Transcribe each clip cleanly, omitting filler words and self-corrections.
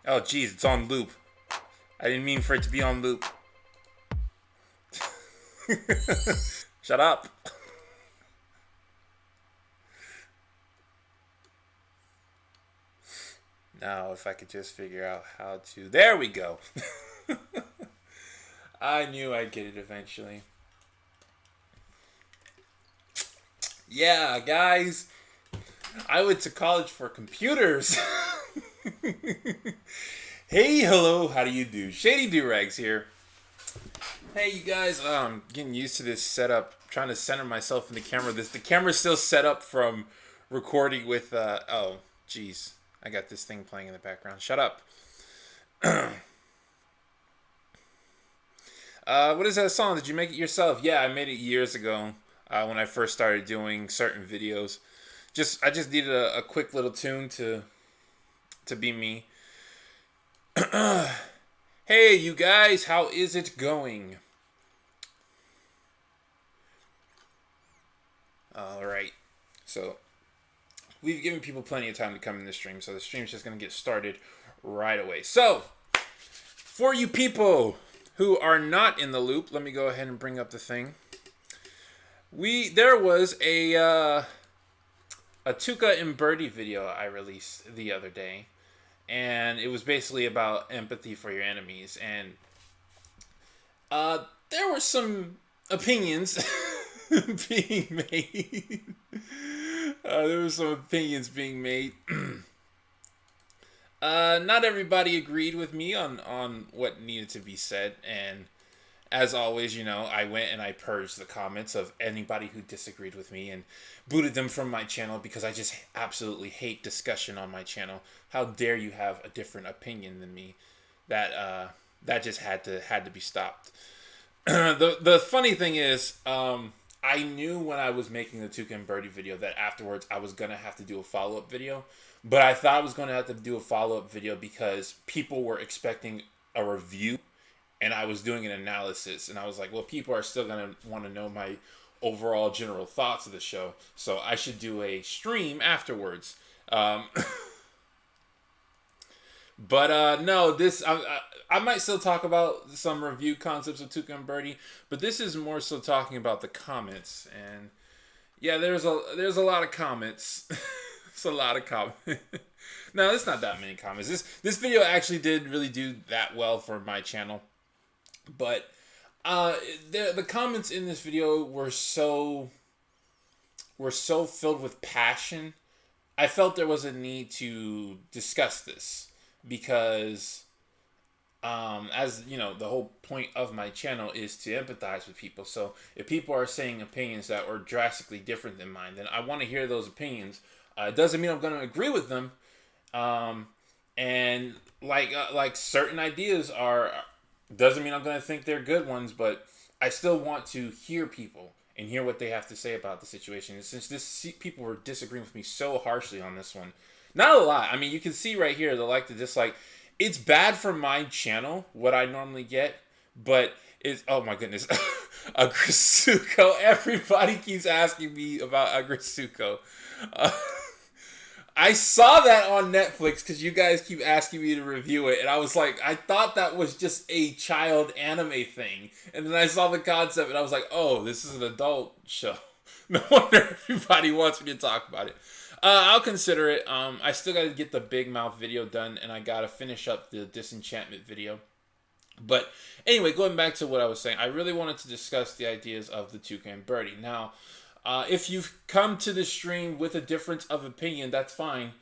Oh, geez, it's on loop. I didn't mean for it to be on loop. Shut up. Now, if I could just figure out how to. There we go. I knew I'd get it eventually. Yeah, guys. I went to college for computers. Hey, hello, how do you do? Shady Do-Rags here. Hey, you guys, getting used to this setup. Trying to center myself in the camera. The camera's still set up from recording with, oh, jeez. I got this thing playing in the background. Shut up. What is that song? Did you make it yourself? Yeah, I made it years ago when I first started doing certain videos. I just needed a quick little tune to be me. Hey, you guys, how is it going? All right. So, we've given people plenty of time to come in the stream, so the stream's just going to get started right away. So, for you people who are not in the loop, let me go ahead and bring up the thing. There was a Tuca and Bertie video I released the other day, and it was basically about empathy for your enemies, and there were some opinions being made. There were some opinions being made. Not everybody agreed with me on what needed to be said, and as always, I went and I purged the comments of anybody who disagreed with me and booted them from my channel because I just absolutely hate discussion on my channel. How dare you have a different opinion than me? That just had to be stopped. The funny thing is, I knew when I was making the Tuca and Bertie video that afterwards I was gonna have to do a follow-up video, but I thought I was gonna have to do a follow-up video because people were expecting a review. And I was doing an analysis, and I was like, well, people are still going to want to know my overall general thoughts of the show, so I should do a stream afterwards. But no, I might still talk about some review concepts of Tuca and Bertie, but this is more so talking about the comments. And yeah, there's a lot of comments. It's a lot of comments. No, it's not that many comments. This video actually did really do that well for my channel. But the comments in this video were so filled with passion. I felt there was a need to discuss this because, as you know, the whole point of my channel is to empathize with people. So if people are saying opinions that are drastically different than mine, then I want to hear those opinions. It doesn't mean I'm going to agree with them, and like certain ideas are. Doesn't mean I'm going to think they're good ones, but I still want to hear people and hear what they have to say about the situation. And since people were disagreeing with me so harshly on this one, not a lot. I mean, you can see right here the like, the dislike. It's bad for my channel, what I normally get, but it's, oh my goodness, Agrisuko. Everybody keeps asking me about Agrisuko. I saw that on Netflix because you guys keep asking me to review it, and I was like, I thought that was just a child anime thing, and then I saw the concept, and I was like, oh, this is an adult show. No wonder everybody wants me to talk about it. I'll consider it. I still got to get the Big Mouth video done, and I got to finish up the Disenchantment video. But anyway, going back to what I was saying, I really wanted to discuss the ideas of the Tuca and Bertie. Now, if you've come to the stream with a difference of opinion, that's fine.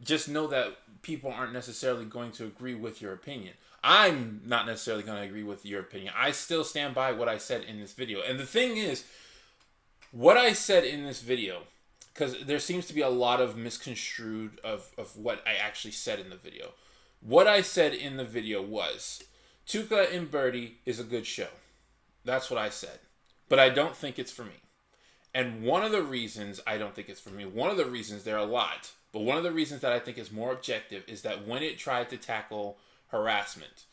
Just know that people aren't necessarily going to agree with your opinion. I'm not necessarily going to agree with your opinion. I still stand by what I said in this video. And the thing is, what I said in this video, because there seems to be a lot of misconstrued of what I actually said in the video. What I said in the video was, Tuca and Bertie is a good show. That's what I said. But I don't think it's for me. And one of the reasons I don't think it's for me, one of the reasons, there are a lot, but one of the reasons that I think is more objective is that when it tried to tackle harassment,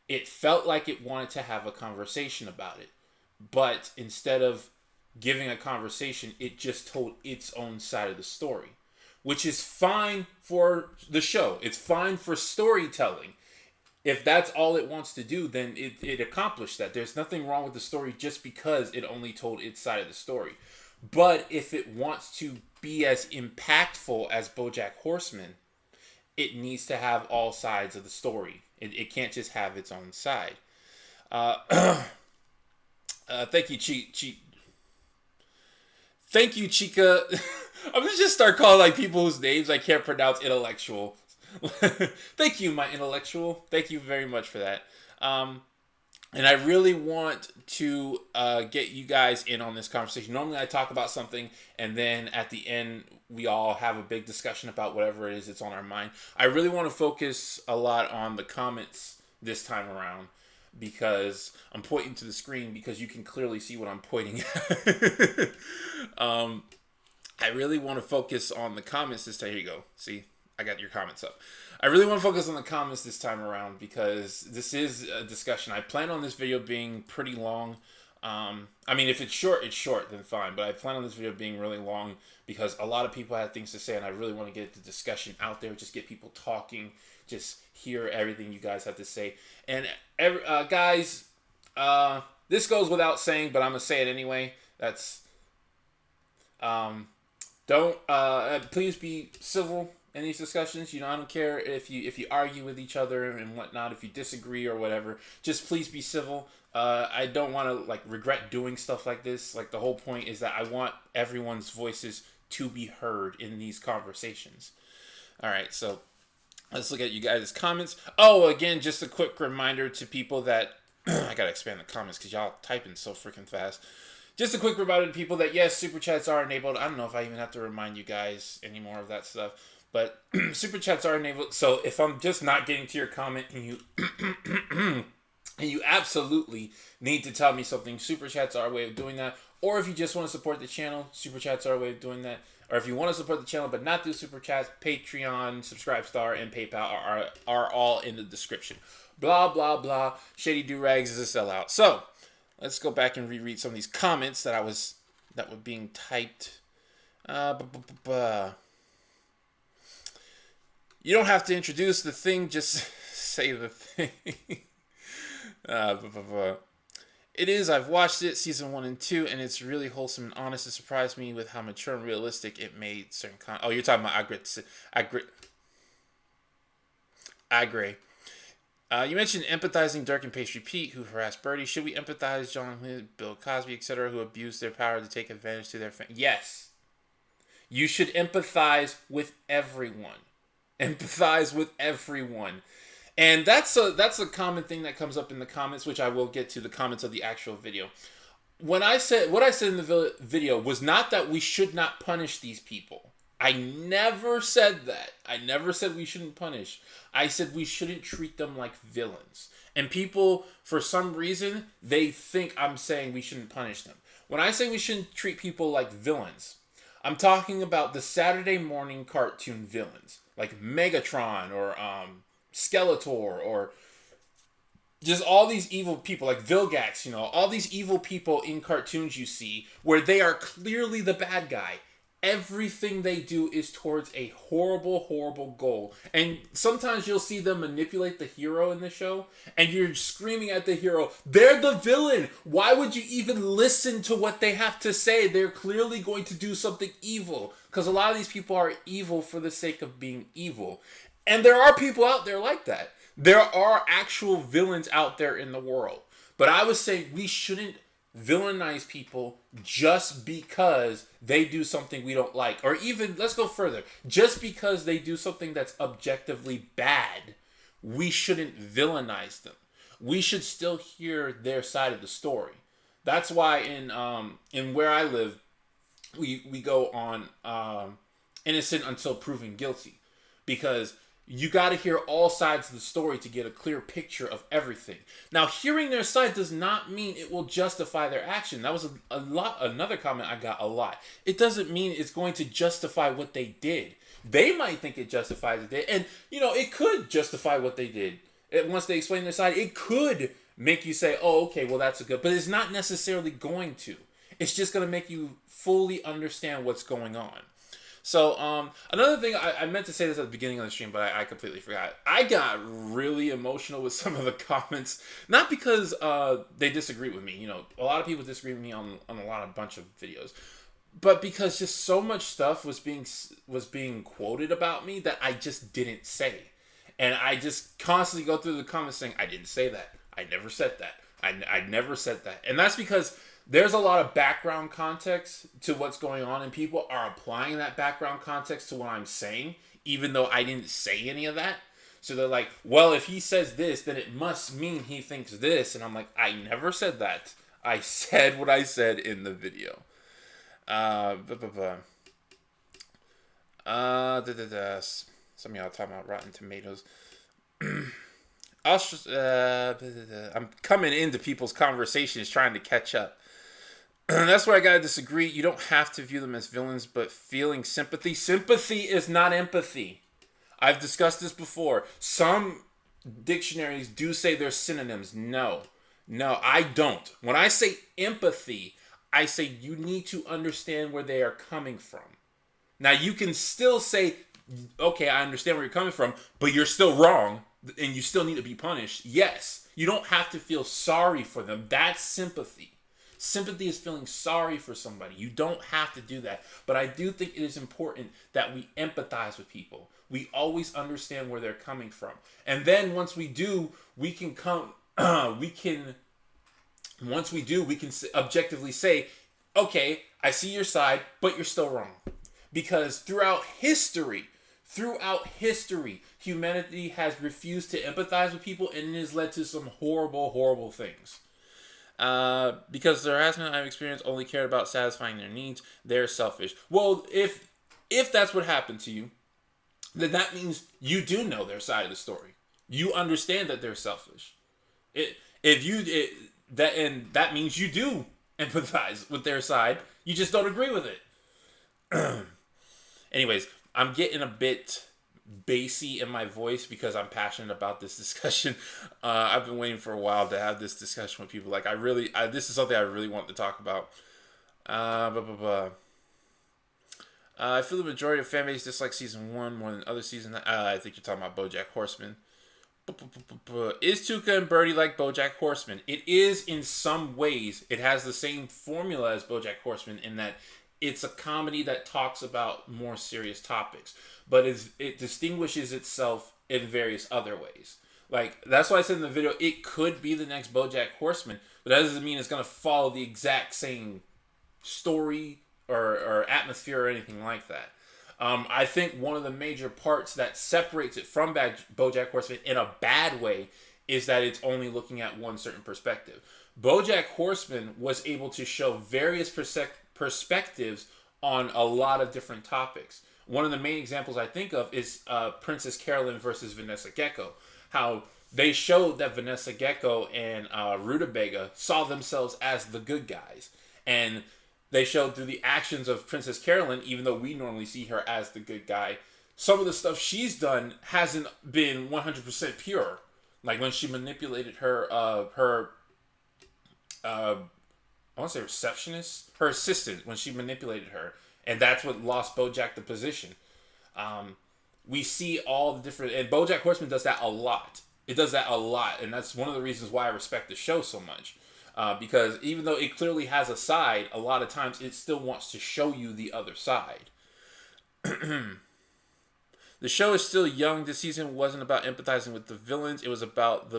it felt like it wanted to have a conversation about it. But instead of giving a conversation, it just told its own side of the story. which is fine for the show. It's fine for storytelling. If that's all it wants to do, then it accomplished that. There's nothing wrong with the story just because it only told its side of the story. But if it wants to be as impactful as BoJack Horseman, it needs to have all sides of the story. It can't just have its own side. Thank you, Thank you, Chica. I'm gonna just start calling like people whose names I can't pronounce intellectual. Thank you, my intellectual. Thank you very much for that. And I really want to get you guys in on this conversation. Normally I talk about something and then at the end we all have a big discussion about whatever it is that's on our mind. I really want to focus a lot on the comments this time around because I'm pointing to the screen because you can clearly see what I'm pointing at. I really want to focus on the comments this time. Here you go. See, I got your comments up. I really want to focus on the comments this time around because this is a discussion. I plan on this video being pretty long. I mean, if it's short, then fine. But I plan on this video being really long because a lot of people have things to say, and I really want to get the discussion out there, just get people talking, just hear everything you guys have to say. And guys, this goes without saying, but I'm gonna say it anyway. That's please be civil in these discussions. You know, I don't care if you argue with each other and whatnot, if you disagree or whatever, just please be civil. I don't want to like regret doing stuff like this. Like the whole point is that I want everyone's voices to be heard in these conversations. All right, so let's look at you guys' comments. Oh, again, just a quick reminder to people that I gotta expand the comments because y'all typing so freaking fast. Just a quick reminder to people that yes, super chats are enabled. I don't know if I even have to remind you guys anymore of that stuff. But super chats are enabled. So if I'm just not getting to your comment and you and you absolutely need to tell me something, super chats are a way of doing that. Or if you just want to support the channel, super chats are a way of doing that. Or if you want to support the channel but not do super chats, Patreon, Subscribestar, and PayPal are all in the description. Blah, blah, blah. Shady Do-Rags is a sellout. So let's go back and reread some of these comments that were being typed. You don't have to introduce the thing, just say the thing. It is, I've watched it, season 1 and 2, and it's really wholesome and honest. It surprised me with how mature and realistic it made certain oh, you're talking about Agre. You mentioned empathizing Dirk and Pastry Pete, who harassed Bertie. Should we empathize John Hood, Bill Cosby, etc., who abused their power to take advantage to their Yes. You should empathize with everyone. Empathize with everyone. And that's a common thing that comes up in the comments, which I will get to the comments of the actual video. What I said in the video was not that we should not punish these people. I never said that. I never said we shouldn't punish. I said we shouldn't treat them like villains. And people, for some reason, they think I'm saying we shouldn't punish them. When I say we shouldn't treat people like villains, I'm talking about the Saturday morning cartoon villains. Like Megatron or Skeletor or just all these evil people like Vilgax, you know, all these evil people in cartoons you see where they are clearly the bad guy. Everything they do is towards a horrible, horrible goal. And sometimes you'll see them manipulate the hero in the show and you're screaming at the hero, they're the villain. Why would you even listen to what they have to say? They're clearly going to do something evil. Because a lot of these people are evil for the sake of being evil. And there are people out there like that. There are actual villains out there in the world. But I would say we shouldn't villainize people just because they do something we don't like. Or even, let's go further. Just because they do something that's objectively bad, we shouldn't villainize them. We should still hear their side of the story. That's why in where I live, we go on innocent until proven guilty. Because you got to hear all sides of the story to get a clear picture of everything. Now, hearing their side does not mean it will justify their action. That was another comment I got a lot. It doesn't mean it's going to justify what they did. They might think it justifies it, and you know it could justify what they did. Once they explain their side, it could make you say, "Oh, okay, well that's a good." But it's not necessarily going to. It's just going to make you fully understand what's going on. So, another thing, I meant to say this at the beginning of the stream, but I completely forgot. I got really emotional with some of the comments, not because they disagree with me. You know, a lot of people disagree with me on a bunch of videos, but because just so much stuff was being quoted about me that I just didn't say, and I just constantly go through the comments saying I didn't say that, I never said that, I never said that, and that's because there's a lot of background context to what's going on, and people are applying that background context to what I'm saying, even though I didn't say any of that. So they're like, well, if he says this, then it must mean he thinks this, and I'm like, I never said that. I said what I said in the video. Blah, blah, blah. Some of y'all talking about Rotten Tomatoes. I'm coming into people's conversations trying to catch up. That's where I gotta disagree. You don't have to view them as villains, but feeling sympathy. Sympathy is not empathy. I've discussed this before. Some dictionaries do say they're synonyms. No, I don't. When I say empathy, I say you need to understand where they are coming from. Now, you can still say, okay, I understand where you're coming from, but you're still wrong, and you still need to be punished. Yes, you don't have to feel sorry for them. That's sympathy. Sympathy is feeling sorry for somebody. You don't have to do that. But I do think it is important that we empathize with people. We always understand where they're coming from. And then once we do, we can objectively say, okay, I see your side, but you're still wrong. Because throughout history, humanity has refused to empathize with people, and it has led to some horrible, horrible things. Because the harassment I've experienced only cared about satisfying their needs, they're selfish. Well, if that's what happened to you, then that means you do know their side of the story. You understand that they're selfish. That means you do empathize with their side. You just don't agree with it. Anyways, I'm getting a bit bassy in my voice because I'm passionate about this discussion. I've been waiting for a while to have this discussion with people. Like, this is something I really want to talk about. I feel the majority of fan base dislike season 1 more than other seasons. I think you're talking about BoJack Horseman. Is Tuca and Bertie like BoJack Horseman? It is in some ways. It has the same formula as BoJack Horseman in that it's a comedy that talks about more serious topics, but it distinguishes itself in various other ways. Like, that's why I said in the video, it could be the next BoJack Horseman, but that doesn't mean it's going to follow the exact same story or atmosphere or anything like that. I think one of the major parts that separates it from BoJack Horseman in a bad way is that it's only looking at one certain perspective. BoJack Horseman was able to show various perspectives on a lot of different topics. One of the main examples I think of is Princess Carolyn versus Vanessa Gecko. How they showed that Vanessa Gecko and Rutabaga saw themselves as the good guys. And they showed through the actions of Princess Carolyn, even though we normally see her as the good guy, some of the stuff she's done hasn't been 100% pure. Like when she manipulated her I want to say receptionist, her assistant, when she manipulated her, and that's what lost BoJack the position. We see all the different, and BoJack Horseman does that a lot. It does that a lot, and that's one of the reasons why I respect the show so much. Because even though it clearly has a side, a lot of times it still wants to show you the other side. The show is still young. This season wasn't about empathizing with the villains. It was about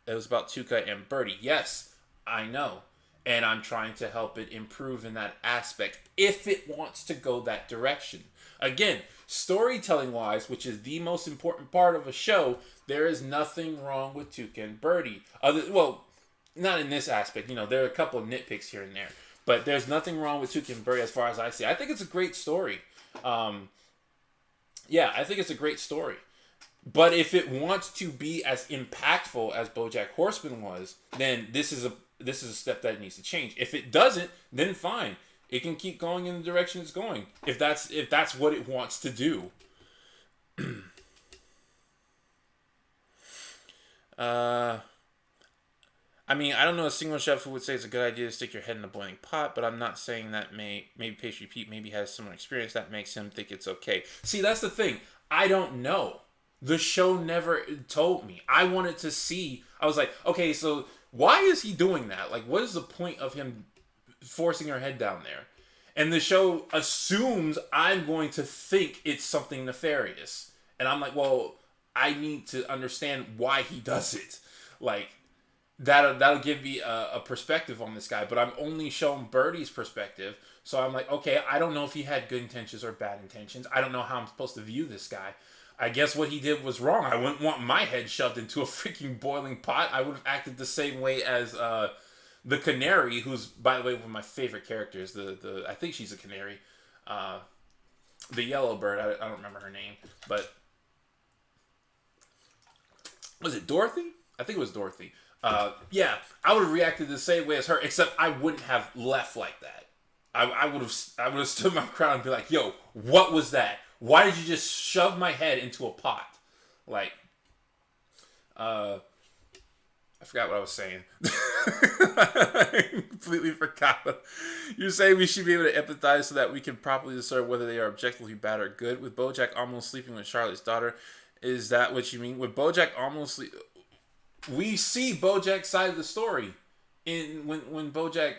Tuca and Bertie. Yes, I know. And I'm trying to help it improve in that aspect if it wants to go that direction. Again, storytelling-wise, which is the most important part of a show, there is nothing wrong with Tuca and Bertie. Not in this aspect. You know, there are a couple of nitpicks here and there. But there's nothing wrong with Tuca and Bertie as far as I see. I think it's a great story. I think it's a great story. But if it wants to be as impactful as BoJack Horseman was, then this is a step that needs to change. If it doesn't, then fine. It can keep going in the direction it's going. If that's what it wants to do. I mean, I don't know a single chef who would say it's a good idea to stick your head in a boiling pot, but I'm not saying that maybe Pastry Pete maybe has similar experience that makes him think it's okay. See, that's the thing. I don't know. The show never told me. I wanted to see. I was like, okay, so why is he doing that? Like, what is the point of him forcing her head down there? And the show assumes I'm going to think it's something nefarious. And I'm like, well, I need to understand why he does it. Like, that'll give me a perspective on this guy, but I'm only shown Bertie's perspective. So I'm like, okay, I don't know if he had good intentions or bad intentions. I don't know how I'm supposed to view this guy. I guess what he did was wrong. I wouldn't want my head shoved into a freaking boiling pot. I would have acted the same way as the canary, who's, by the way, one of my favorite characters. The I think she's a canary. Uh, the yellow bird. I don't remember her name, but was it Dorothy? I think it was Dorothy. Yeah, I would have reacted the same way as her, except I wouldn't have left like that. I would have stood my ground and be like, "Yo, what was that? Why did you just shove my head into a pot?" Like, I forgot what I was saying. I completely forgot. You're saying we should be able to empathize so that we can properly discern whether they are objectively bad or good. With BoJack almost sleeping with Charlotte's daughter, is that what you mean? With BoJack almost we see BoJack's side of the story in when BoJack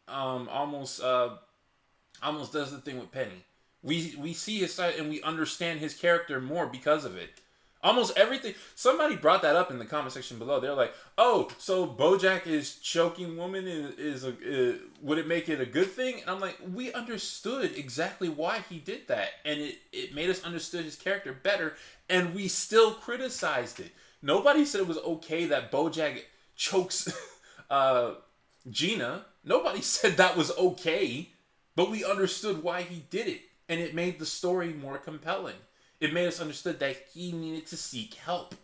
almost does the thing with Penny. We see his side and we understand his character more because of it. Almost everything. Somebody brought that up in the comment section below. They're like, "Oh, so BoJack is choking woman would it make it a good thing?" And I'm like, we understood exactly why he did that, and it made us understood his character better, and we still criticized it. Nobody said it was okay that BoJack chokes Gina. Nobody said that was okay, but we understood why he did it, and it made the story more compelling. It made us understood that he needed to seek help.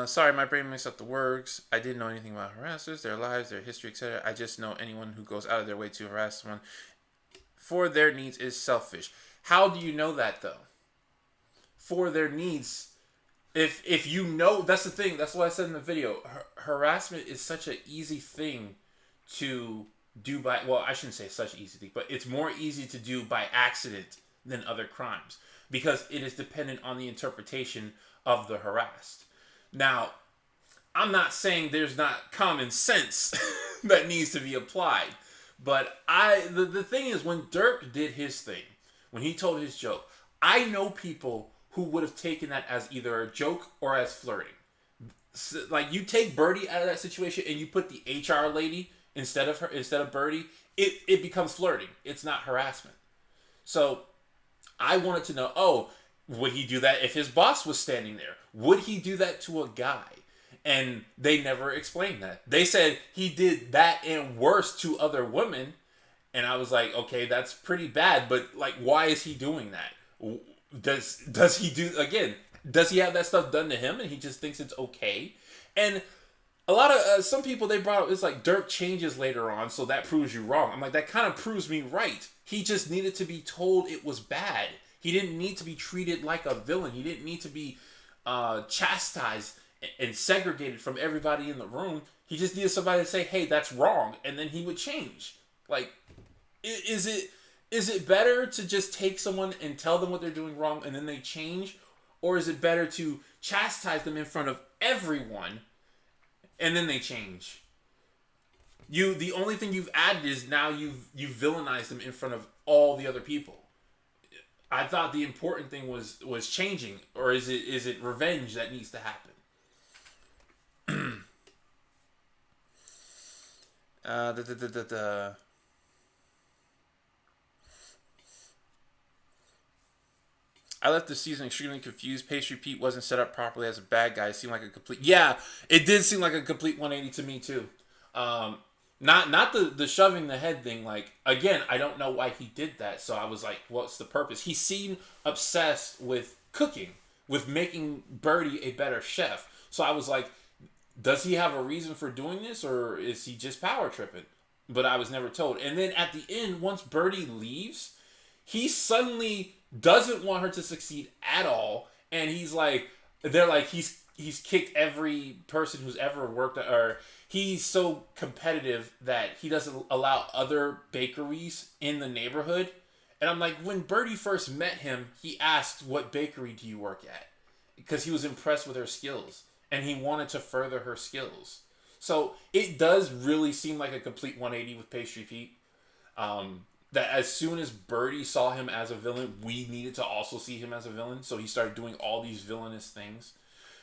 Sorry, my brain mixed up the words. I didn't know anything about harassers, their lives, their history, etc. I just know anyone who goes out of their way to harass someone for their needs is selfish. How do you know that though? For their needs, if you know, that's the thing. That's what I said in the video. Harassment is such an easy thing to do by. Well, I shouldn't say such an easy thing, but it's more easy to do by accident than other crimes because it is dependent on the interpretation of the harassed. Now, I'm not saying there's not common sense that needs to be applied, but the thing is when Dirk did his thing, when he told his joke, I know people who would have taken that as either a joke or as flirting. So, like you take Bertie out of that situation and you put the HR lady instead of Bertie, it becomes flirting. It's not harassment. So I wanted to know, oh, would he do that if his boss was standing there? Would he do that to a guy? And they never explained that. They said he did that and worse to other women. And I was like, okay, that's pretty bad, but like, why is he doing that? Does he do again? Does he have that stuff done to him and he just thinks it's okay? And a lot of some people they brought up it's like Dirk changes later on, so that proves you wrong. I'm like that kind of proves me right. He just needed to be told it was bad. He didn't need to be treated like a villain. He didn't need to be chastised and segregated from everybody in the room. He just needed somebody to say, "Hey, that's wrong," and then he would change. Like, is it better to just take someone and tell them what they're doing wrong and then they change, or is it better to chastise them in front of everyone and then they change? The only thing you've added is now you've villainized them in front of all the other people. I thought the important thing was changing, or is it revenge that needs to happen? Uh, the, the, the, the, the. I left the season extremely confused. Pastry Pete wasn't set up properly as a bad guy. It seemed like a complete. Yeah, it did seem like a complete 180 to me too. Not the shoving the head thing. Like again, I don't know why he did that. So I was like, what's the purpose? He seemed obsessed with cooking, with making Bertie a better chef. So I was like, does he have a reason for doing this, or is he just power tripping? But I was never told. And then at the end, once Bertie leaves, he suddenly doesn't want her to succeed at all, and they're like he's kicked every person who's ever worked, or he's so competitive that he doesn't allow other bakeries in the neighborhood. And I'm like, when Bertie first met him, he asked, "What bakery do you work at?" Because he was impressed with her skills and he wanted to further her skills. So it does really seem like a complete 180 with Pastry Pete. That as soon as Bertie saw him as a villain, we needed to also see him as a villain. So he started doing all these villainous things.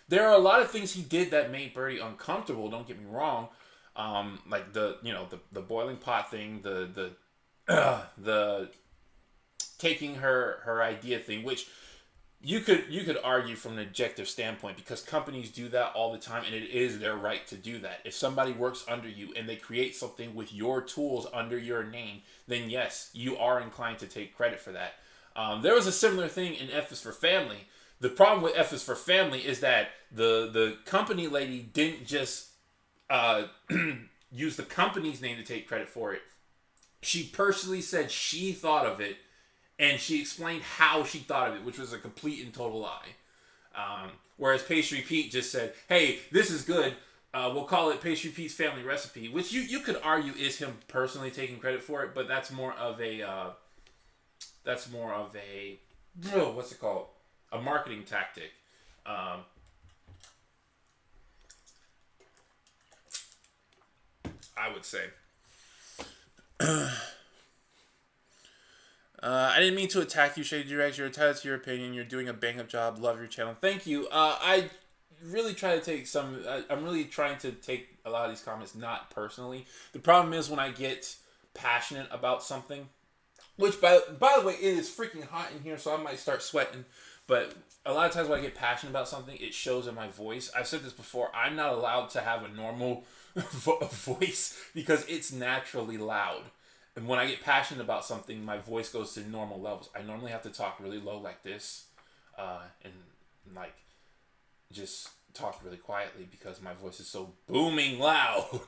There are a lot of things he did that made Bertie uncomfortable. Don't get me wrong, like the boiling pot thing, the taking her idea thing, which you could argue from an objective standpoint, because companies do that all the time, and it is their right to do that. If somebody works under you and they create something with your tools under your name, then yes, you are inclined to take credit for that. There was a similar thing in F is for Family. The problem with F is for Family is that the company lady didn't just use the company's name to take credit for it. She personally said she thought of it, and she explained how she thought of it, which was a complete and total lie. Whereas Pastry Pete just said, "Hey, this is good. We'll call it Pastry Pete's Family Recipe," which you could argue is him personally taking credit for it, but that's more of a what's it called? A marketing tactic. I would say. I didn't mean to attack you, Shady Drex. You're entitled to your opinion. You're doing a bang-up job. Love your channel. Thank you. I really try to take I'm really trying to take a lot of these comments not personally. The problem is when I get passionate about something, which by the way, it is freaking hot in here, so I might start sweating. But a lot of times when I get passionate about something, it shows in my voice. I've said this before. I'm not allowed to have a normal voice because it's naturally loud. And when I get passionate about something, my voice goes to normal levels. I normally have to talk really low like this, and like just talk really quietly because my voice is so booming loud.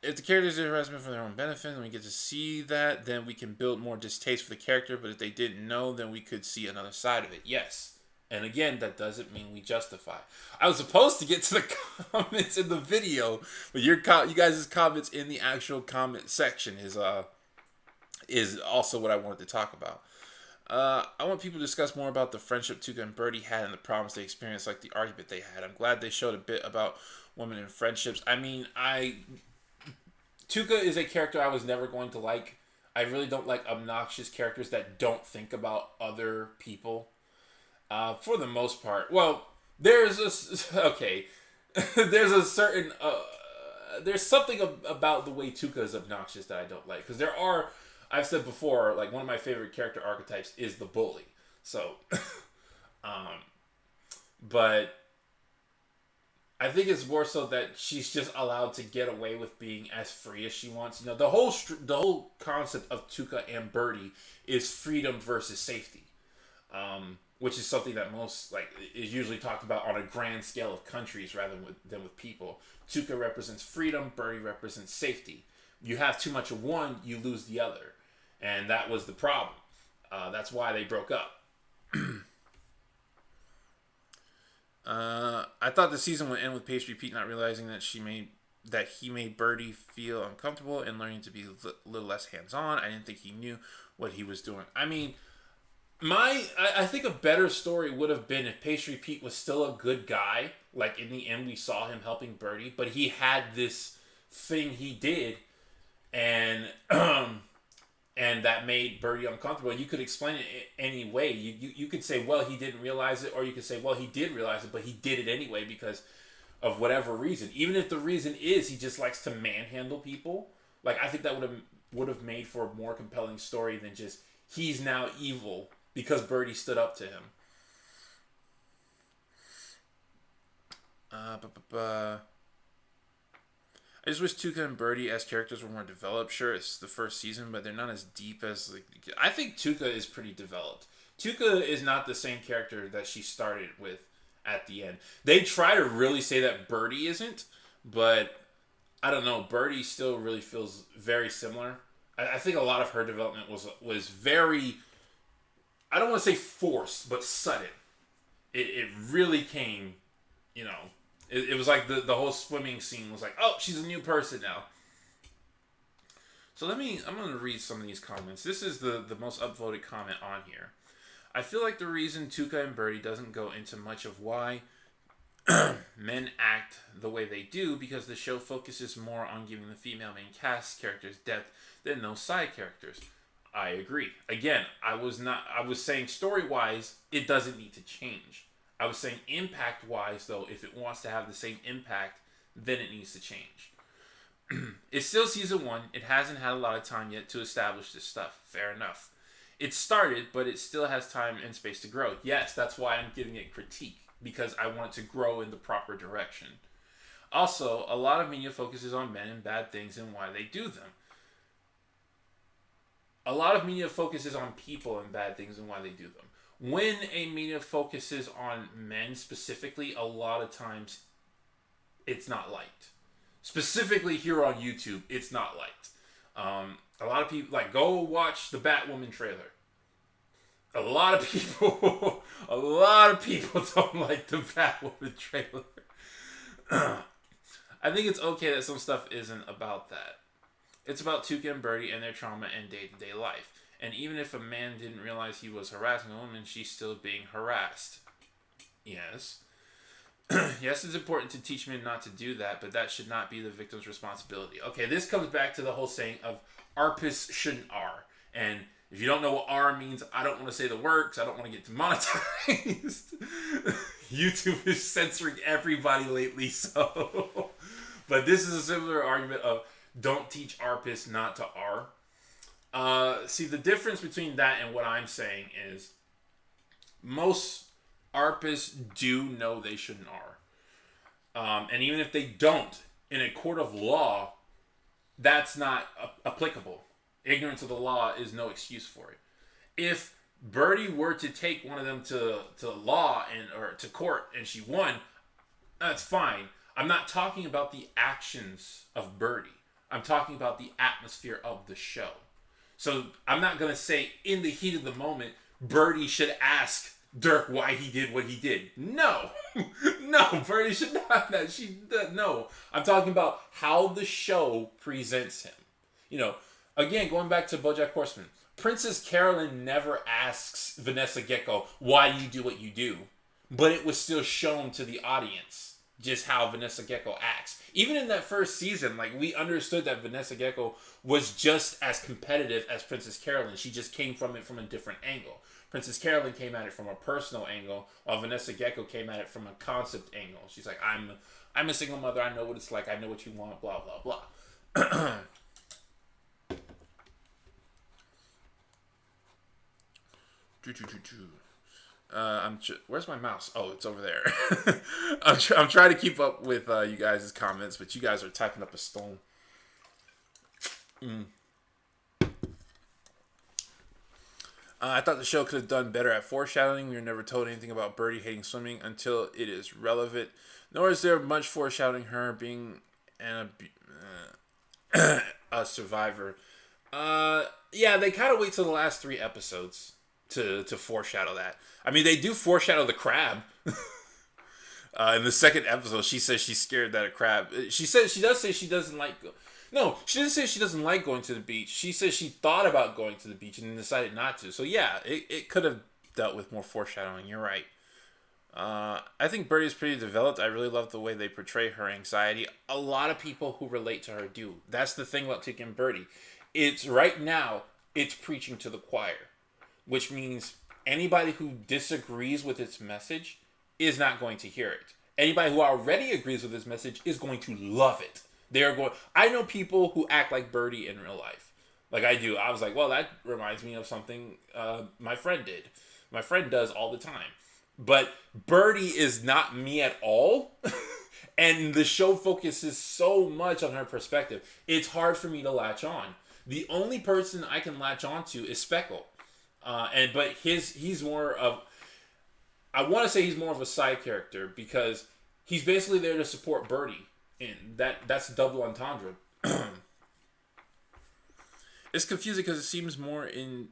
If the characters are harassment for their own benefit and we get to see that, then we can build more distaste for the character. But if they didn't know, then we could see another side of it. Yes. And again, that doesn't mean we justify. I was supposed to get to the comments in the video, but you guys' comments in the actual comment section is also what I wanted to talk about. I want people to discuss more about the friendship Tuca and Bertie had and the problems they experienced, like the argument they had. I'm glad they showed a bit about women and friendships. I mean, Tuca is a character I was never going to like. I really don't like obnoxious characters that don't think about other people. For the most part. Well, there's a certain there's something about the way Tuca is obnoxious that I don't like, because I've said before, like one of my favorite character archetypes is the bully. So, but I think it's more so that she's just allowed to get away with being as free as she wants. You know, the whole concept of Tuca and Bertie is freedom versus safety. Which is something that is usually talked about on a grand scale of countries rather than with people. Tuca represents freedom, Bertie represents safety. You have too much of one, you lose the other. And that was the problem. That's why they broke up. I thought the season would end with Pastry Pete not realizing that he made Bertie feel uncomfortable and learning to be a little less hands-on. I didn't think he knew what he was doing. I mean, I think a better story would have been if Pastry Pete was still a good guy. Like, in the end, we saw him helping Bertie, but he had this thing he did, and that made Bertie uncomfortable. You could explain it any way. You could say, well, he didn't realize it, or you could say, well, he did realize it, but he did it anyway because of whatever reason. Even if the reason is he just likes to manhandle people, like, I think that would have made for a more compelling story than just he's now evil because Bertie stood up to him. I just wish Tuca and Bertie as characters were more developed. Sure, it's the first season, but they're not as deep as... I think Tuca is pretty developed. Tuca is not the same character that she started with at the end. They try to really say that Bertie isn't, but I don't know. Bertie still really feels very similar. I think a lot of her development was very. I don't want to say forced, but sudden. It really came, you know. It was like the whole swimming scene was like, oh, she's a new person now. So I'm going to read some of these comments. This is the most upvoted comment on here. I feel like the reason Tuca and Bertie doesn't go into much of why men act the way they do because the show focuses more on giving the female main cast characters depth than those side characters. I agree. Again, I was saying story-wise, it doesn't need to change. I was saying impact-wise, though, if it wants to have the same impact, then it needs to change. It's still season 1. It hasn't had a lot of time yet to establish this stuff. Fair enough. It started, but it still has time and space to grow. Yes, that's why I'm giving it critique, because I want it to grow in the proper direction. Also, a lot of media focuses on men and bad things and why they do them. A lot of media focuses on people and bad things and why they do them. When a media focuses on men specifically, a lot of times it's not liked. Specifically here on YouTube, it's not liked. A lot of people, like, go watch the Batwoman trailer. A lot of people don't like the Batwoman trailer. I think it's okay that some stuff isn't about that. It's about Tuca and Bertie and their trauma and day-to-day life. And even if a man didn't realize he was harassing a woman, she's still being harassed. Yes. Yes, it's important to teach men not to do that, but that should not be the victim's responsibility. Okay, this comes back to the whole saying of ARPIS shouldn't R. And if you don't know what R means, I don't want to say the word because I don't want to get demonetized. YouTube is censoring everybody lately, so... But this is a similar argument of don't teach ARPIS not to R. See, the difference between that and what I'm saying is most ARPIS do know they shouldn't R. And even if they don't, in a court of law, that's not applicable. Ignorance of the law is no excuse for it. If Bertie were to take one of them to law or to court and she won, that's fine. I'm not talking about the actions of Bertie. I'm talking about the atmosphere of the show. So I'm not going to say in the heat of the moment, Bertie should ask Dirk why he did what he did. No. No, Bertie should not. No. I'm talking about how the show presents him. You know, again, going back to BoJack Horseman, Princess Carolyn never asks Vanessa Gecko why you do what you do, but it was still shown to the audience just how Vanessa Gecko acts. Even in that first season, like, we understood that Vanessa Gecko was just as competitive as Princess Carolyn. She just came from it from a different angle. Princess Carolyn came at it from a personal angle, while Vanessa Gecko came at it from a concept angle. She's like, I'm a single mother. I know what it's like. I know what you want. Blah blah blah. Where's my mouse? Oh, it's over there. I'm trying to keep up with you guys' comments, but you guys are typing up a storm. I thought the show could have done better at foreshadowing. We were never told anything about Bertie hating swimming until it is relevant. Nor is there much foreshadowing her being a survivor. Yeah, they kind of wait till the last 3 episodes to foreshadow that. I mean, they do foreshadow the crab. In the second episode, she says she's scared that a crab... She does say she doesn't like... No, she doesn't say she doesn't like going to the beach. She says she thought about going to the beach and then decided not to. So yeah, it could have dealt with more foreshadowing. You're right. I think Bertie is pretty developed. I really love the way they portray her anxiety. A lot of people who relate to her do. That's the thing about Tuca and Bertie. It's right now, it's preaching to the choir. Which means anybody who disagrees with its message is not going to hear it. Anybody who already agrees with its message is going to love it. I know people who act like Bertie in real life. Like I do. I was like, well, that reminds me of something my friend did. My friend does all the time. But Bertie is not me at all. And the show focuses so much on her perspective. It's hard for me to latch on. The only person I can latch on to is Speckle. But he's more of... I want to say he's more of a side character because he's basically there to support Bertie. And that's double entendre. It's confusing because it seems more in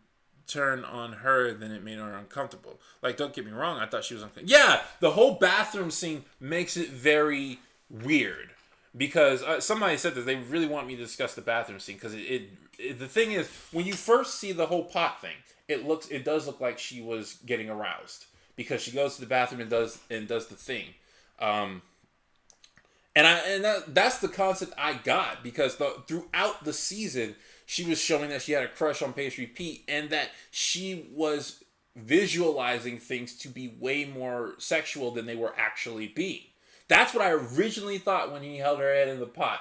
turn on her than it made her uncomfortable. Like, don't get me wrong, I thought she was uncomfortable. Yeah, the whole bathroom scene makes it very weird. Because somebody said that they really want me to discuss the bathroom scene. Because the thing is, when you first see the whole pot thing, it does look like she was getting aroused. Because she goes to the bathroom and does the thing. That's the concept I got, because throughout the season she was showing that she had a crush on Pastry Pete, and that she was visualizing things to be way more sexual than they were actually being. That's what I originally thought when he held her head in the pot.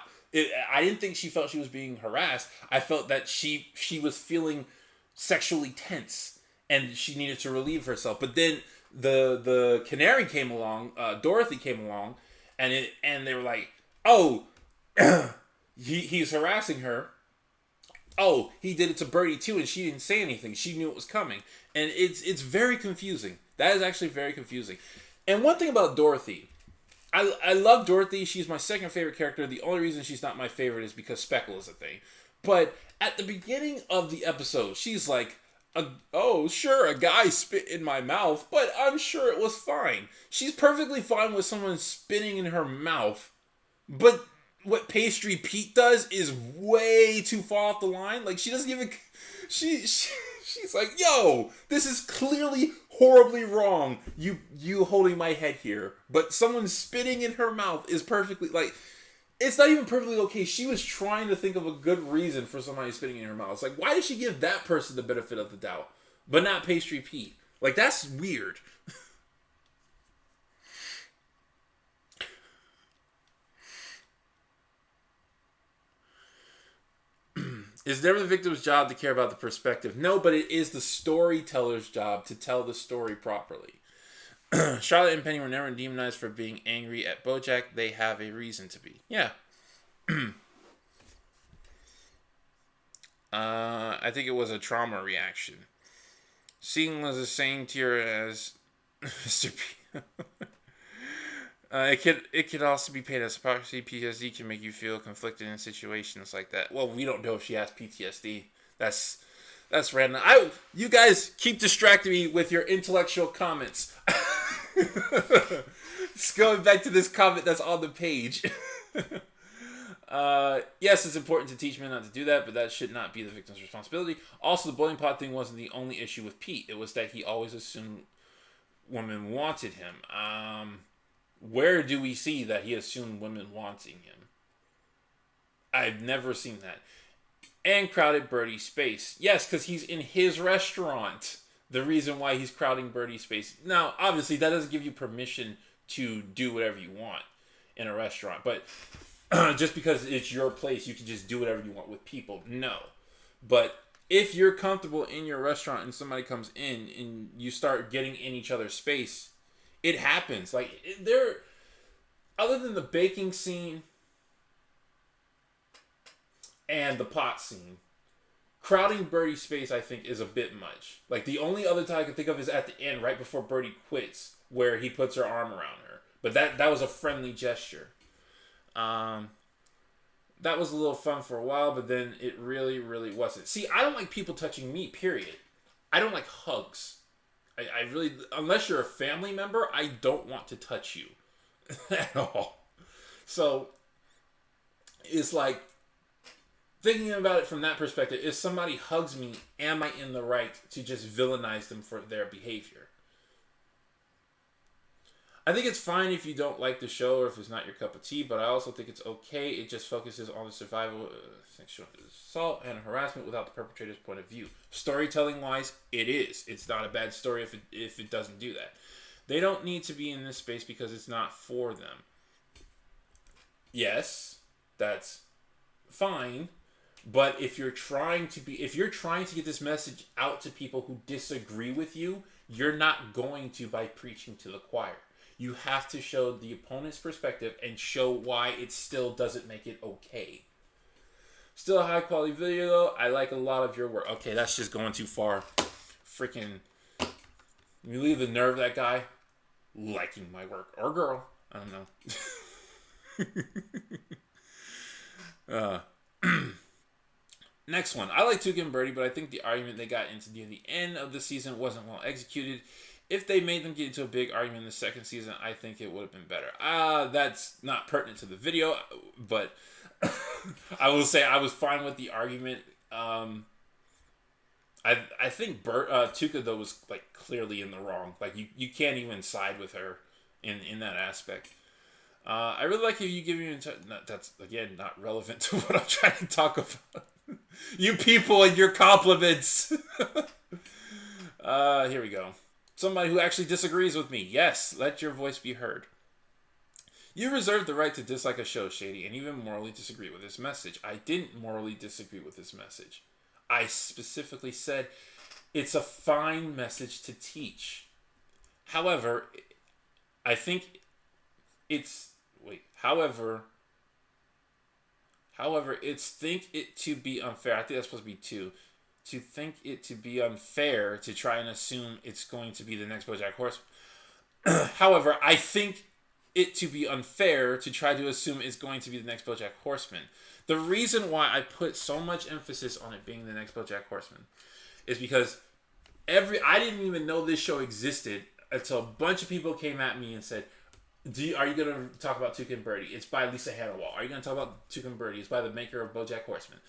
I didn't think she felt she was being harassed. I felt that she was feeling sexually tense and she needed to relieve herself. But then the canary came along, Dorothy came along, and they were like, oh, he's harassing her. Oh, he did it to Bertie too, and she didn't say anything. She knew it was coming, and it's very confusing. That is actually very confusing. And one thing about Dorothy, I love Dorothy. She's my second favorite character. The only reason she's not my favorite is because Speckle is a thing. But at the beginning of the episode, she's like, oh, sure, a guy spit in my mouth, but I'm sure it was fine. She's perfectly fine with someone spitting in her mouth, but what Pastry Pete does is way too far off the line. Like, she doesn't even... She's like, yo, this is clearly horribly wrong, you holding my head here. But someone spitting in her mouth is perfectly... Like, it's not even perfectly okay. She was trying to think of a good reason for somebody spitting in her mouth. It's like, why did she give that person the benefit of the doubt, but not Pastry Pete? Like, that's weird. It's never the victim's job to care about the perspective. No, but it is the storyteller's job to tell the story properly. Charlotte and Penny were never demonized for being angry at Bojack. They have a reason to be. Yeah. I think it was a trauma reaction. Seeing was the same tier as Mr. P. It could also be paid as hypocrisy. PTSD can make you feel conflicted in situations like that. Well, we don't know if she has PTSD. That's random. You guys keep distracting me with your intellectual comments. Just going back to this comment that's on the page. Yes, it's important to teach men not to do that, but that should not be the victim's responsibility. Also, the boiling pot thing wasn't the only issue with Pete. It was that he always assumed women wanted him. Where do we see that he assumed women wanting him? I've never seen that. And crowded Bertie's space. Yes, because he's in his restaurant. The reason why he's crowding Bertie's space. Now, obviously, that doesn't give you permission to do whatever you want in a restaurant. But just because it's your place, you can just do whatever you want with people. No. But if you're comfortable in your restaurant and somebody comes in and you start getting in each other's space, it happens. Like, other than the baking scene and the pot scene, crowding Bertie's space, I think, is a bit much. Like, the only other time I can think of is at the end, right before Bertie quits, where he puts her arm around her. But that was a friendly gesture. That was a little fun for a while, but then it really, really wasn't. See, I don't like people touching me, period. I don't like hugs. I really, unless you're a family member, I don't want to touch you at all. So, it's like, thinking about it from that perspective, if somebody hugs me, am I in the right to just villainize them for their behavior? I think it's fine if you don't like the show or if it's not your cup of tea, but I also think it's okay. It just focuses on the survival of sexual assault and harassment without the perpetrator's point of view. Storytelling-wise, it is. It's not a bad story if it doesn't do that. They don't need to be in this space because it's not for them. Yes, that's fine. But if you're trying to get this message out to people who disagree with you, you're not going to by preaching to the choir. You have to show the opponent's perspective and show why it still doesn't make it okay. Still a high quality video though. I like a lot of your work. Okay, that's just going too far. Freaking, you leave the nerve of that guy liking my work. Or girl. I don't know. uh, Next one. I like Tuca and Bertie, but I think the argument they got into near the end of the season wasn't well executed. If they made them get into a big argument in the second season, I think it would have been better. That's not pertinent to the video, but I will say I was fine with the argument. I think Tuca though was like clearly in the wrong. Like you can't even side with her in that aspect. I really like if you give me that's again not relevant to what I'm trying to talk about. You people and your compliments. Here we go. Somebody who actually disagrees with me. Yes, let your voice be heard. You reserve the right to dislike a show, Shady, and even morally disagree with this message. I didn't morally disagree with this message. I specifically said it's a fine message to teach. However, I think it's... Wait. However, it's think it to be unfair. I think that's supposed to be two. To think it to be unfair to try and assume it's going to be the next BoJack Horseman. However, I think it to be unfair to try to assume it's going to be the next BoJack Horseman. The reason why I put so much emphasis on it being the next BoJack Horseman is because I didn't even know this show existed until a bunch of people came at me and said, are you going to talk about Tuca and Bertie? It's by Lisa Hannawall. Are you going to talk about Tuca and Bertie? It's by the maker of BoJack Horseman.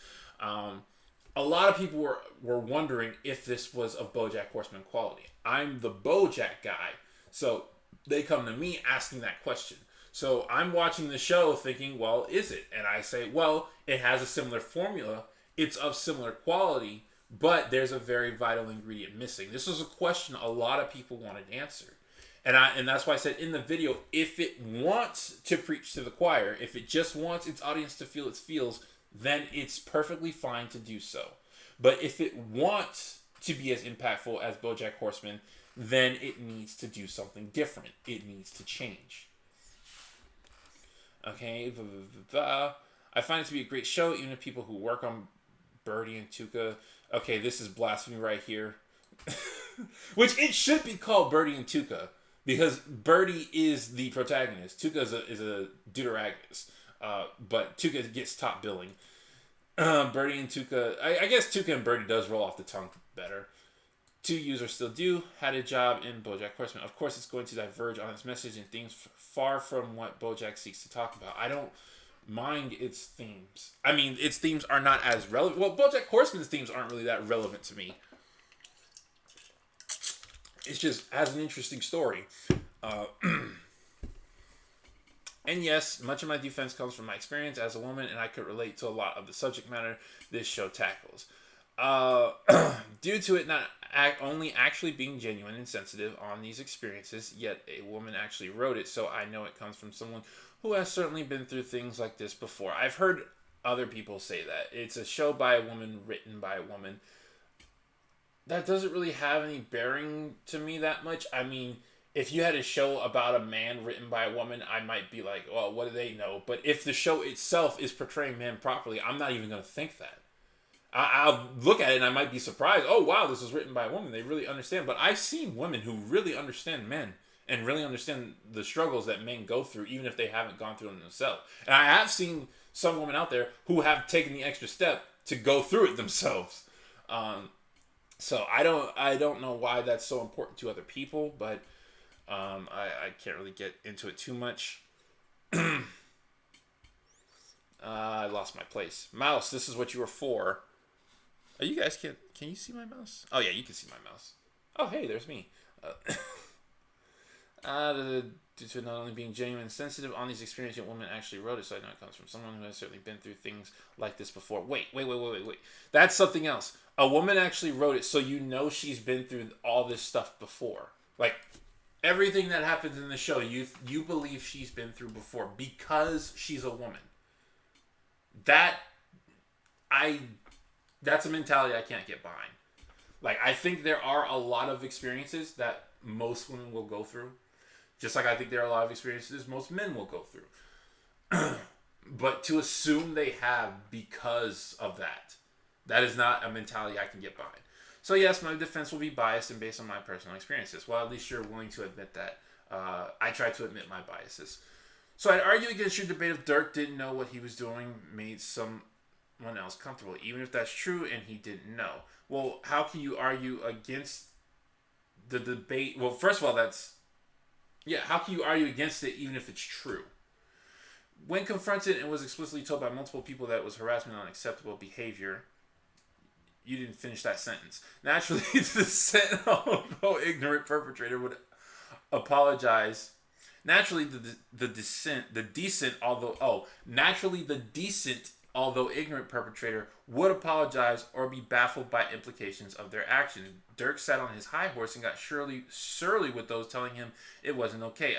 A lot of people were wondering if this was of BoJack Horseman quality. I'm the BoJack guy, so they come to me asking that question. So I'm watching the show thinking, well, is it? And I say, well, it has a similar formula. It's of similar quality, but there's a very vital ingredient missing. This was a question a lot of people wanted answered. And that's why I said in the video, if it wants to preach to the choir, if it just wants its audience to feel its feels, then it's perfectly fine to do so. But if it wants to be as impactful as BoJack Horseman, then it needs to do something different. It needs to change. Okay, I find it to be a great show, even if people who work on Bertie and Tuca... Okay, this is blasphemy right here. Which it should be called Bertie and Tuca, because Bertie is the protagonist. Tuca is a deuteragonist. But Tuca gets top billing. Bertie and Tuca... I guess Tuca and Bertie does roll off the tongue better. Two users still do. Had a job in BoJack Horseman. Of course, it's going to diverge on its message and themes far from what BoJack seeks to talk about. I don't mind its themes. I mean, its themes are not as relevant. Well, BoJack Horseman's themes aren't really that relevant to me. It's just has an interesting story. And yes, much of my defense comes from my experience as a woman, and I could relate to a lot of the subject matter this show tackles. Due to it not only actually being genuine and sensitive on these experiences, yet a woman actually wrote it, so I know it comes from someone who has certainly been through things like this before. I've heard other people say that. It's a show by a woman, written by a woman. That doesn't really have any bearing to me that much. I mean, if you had a show about a man written by a woman, I might be like, well, what do they know? But if the show itself is portraying men properly, I'm not even going to think that. I'll look at it and I might be surprised. Oh, wow, this was written by a woman. They really understand. But I've seen women who really understand men and really understand the struggles that men go through, even if they haven't gone through them themselves. And I have seen some women out there who have taken the extra step to go through it themselves. So I don't know why that's so important to other people, but I can't really get into it too much. I lost my place. Mouse, this is what you were for. Oh, you guys can you see my mouse? Oh yeah, you can see my mouse. Oh hey, there's me. Due to not only being genuine and sensitive on these experiences, a woman actually wrote it, so I know it comes from someone who has certainly been through things like this before. Wait. That's something else. A woman actually wrote it, so you know she's been through all this stuff before. Like, everything that happens in the show, you believe she's been through before because she's a woman. That's a mentality I can't get behind. Like, I think there are a lot of experiences that most women will go through. Just like I think there are a lot of experiences most men will go through. But to assume they have because of that is not a mentality I can get behind. So yes, my defense will be biased and based on my personal experiences. Well, at least you're willing to admit that. I try to admit my biases. So I'd argue against your debate if Dirk didn't know what he was doing made someone else comfortable, even if that's true and he didn't know. Well, how can you argue against the debate? Well, first of all, how can you argue against it even if it's true? When confronted and was explicitly told by multiple people that it was harassment and unacceptable behavior, you didn't finish that sentence. Naturally, the dissent, although ignorant perpetrator would apologize. Naturally, the decent, although ignorant perpetrator would apologize or be baffled by implications of their actions. Dirk sat on his high horse and got surly with those telling him it wasn't okay.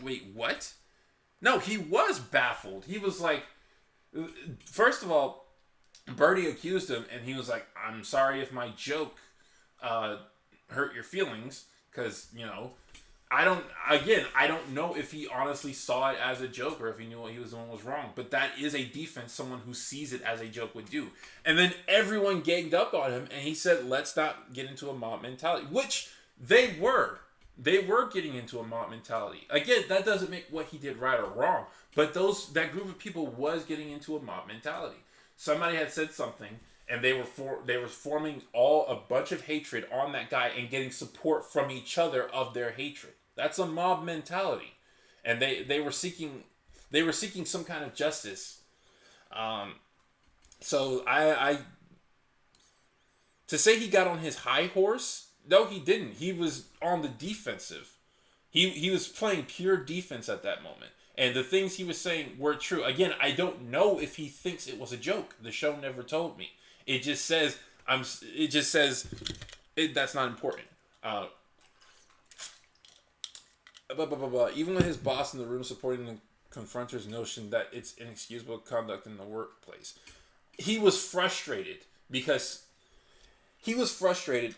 Wait, what? No, he was baffled. He was like, first of all, Bertie accused him, and he was like, "I'm sorry if my joke hurt your feelings, because I don't know if he honestly saw it as a joke or if he knew what he was doing was wrong. But that is a defense someone who sees it as a joke would do." And then everyone ganged up on him, and he said, "Let's not get into a mob mentality," which they were. They were getting into a mob mentality. Again, that doesn't make what he did right or wrong, but that group of people was getting into a mob mentality. Somebody had said something, and they were forming a bunch of hatred on that guy and getting support from each other of their hatred. That's a mob mentality, and they were seeking some kind of justice. So I to say he got on his high horse, no, he didn't. He was on the defensive. He was playing pure defense at that moment. And the things he was saying were true. Again, I don't know if he thinks it was a joke. The show never told me. It just says that's not important. Even with his boss in the room supporting the confronter's notion that it's inexcusable conduct in the workplace, he was frustrated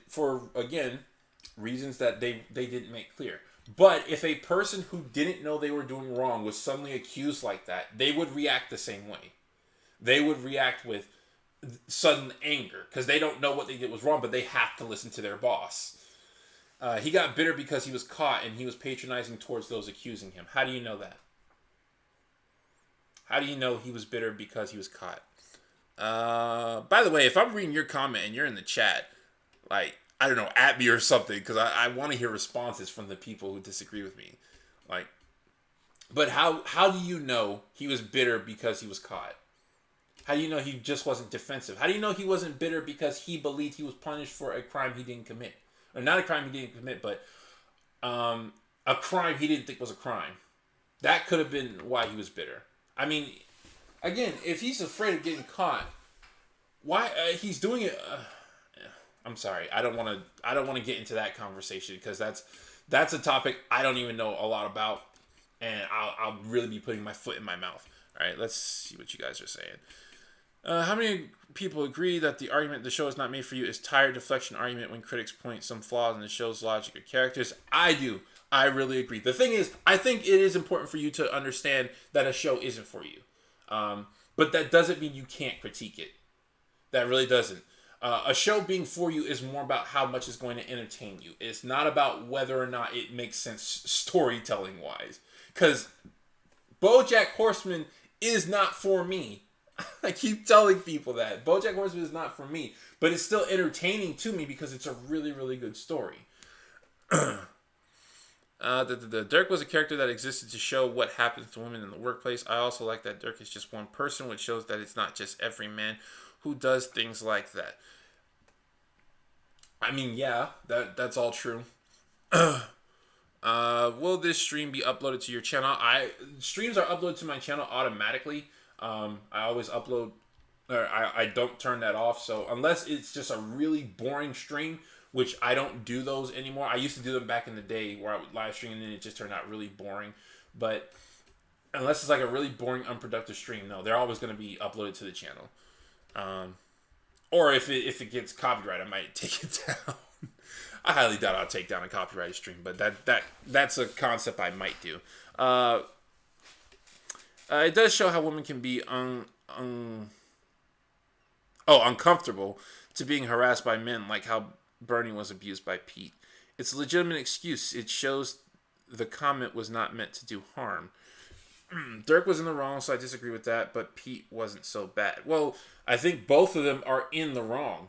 for, again, reasons that they didn't make clear. But if a person who didn't know they were doing wrong was suddenly accused like that, they would react the same way. They would react with sudden anger because they don't know what they did was wrong, but they have to listen to their boss. He got bitter because he was caught and he was patronizing towards those accusing him. How do you know that? How do you know he was bitter because he was caught? By the way, if I'm reading your comment and you're in the chat, like, I don't know, at me or something, because I want to hear responses from the people who disagree with me. Like, but how do you know he was bitter because he was caught? How do you know he just wasn't defensive? How do you know he wasn't bitter because he believed he was punished for a crime he didn't commit? Or not a crime he didn't commit, but a crime he didn't think was a crime. That could have been why he was bitter. I mean, again, if he's afraid of getting caught, why he's doing it? I'm sorry. I don't want to get into that conversation because that's a topic I don't even know a lot about, and I'll really be putting my foot in my mouth. All right, let's see what you guys are saying. How many people agree that the argument the show is not made for you is tire deflection argument when critics point some flaws in the show's logic or characters? I do. I really agree. The thing is, I think it is important for you to understand that a show isn't for you. But that doesn't mean you can't critique it. That really doesn't. A show being for you is more about how much it's going to entertain you. It's not about whether or not it makes sense storytelling-wise. Because BoJack Horseman is not for me. I keep telling people that. BoJack Horseman is not for me. But it's still entertaining to me because it's a really, really good story. Dirk was a character that existed to show what happens to women in the workplace. I also like that Dirk is just one person, which shows that it's not just every man who does things like that. I mean, yeah, that's all true. Will this stream be uploaded to your channel? Streams are uploaded to my channel automatically. I always upload, or I don't turn that off. So unless it's just a really boring stream, which I don't do those anymore. I used to do them back in the day where I would live stream and then it just turned out really boring. But unless it's like a really boring, unproductive stream, no, they're always going to be uploaded to the channel. Or if it gets copyright, I might take it down. I highly doubt I'll take down a copyrighted stream, but that's a concept I might do. It does show how women can be uncomfortable to being harassed by men, like how Bernie was abused by Pete. It's a legitimate excuse. It shows the comment was not meant to do harm. Dirk was in the wrong, so I disagree with that, but Pete wasn't so bad. Well, I think both of them are in the wrong.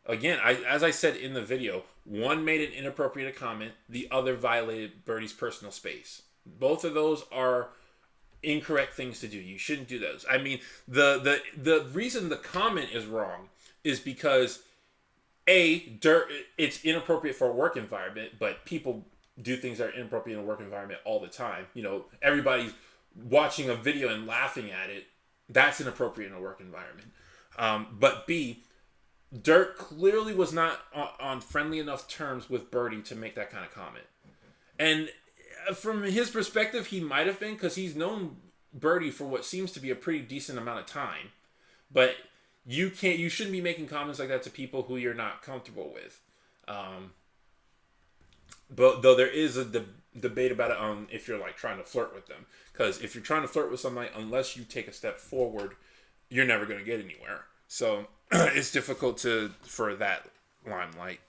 Again, as I said in the video, one made an inappropriate comment, the other violated Bertie's personal space. Both of those are incorrect things to do. You shouldn't do those. I mean, the reason the comment is wrong is because it's inappropriate for a work environment, but people do things that are inappropriate in a work environment all the time. You know, everybody's watching a video and laughing at it. That's inappropriate in a work environment. But B, Dirk clearly was not on friendly enough terms with Bertie to make that kind of comment. And from his perspective, he might have been, because he's known Bertie for what seems to be a pretty decent amount of time. But you shouldn't be making comments like that to people who you're not comfortable with. But though there is a debate about it on if you're like trying to flirt with them, because if you're trying to flirt with somebody, unless you take a step forward, you're never going to get anywhere. So it's difficult for that limelight.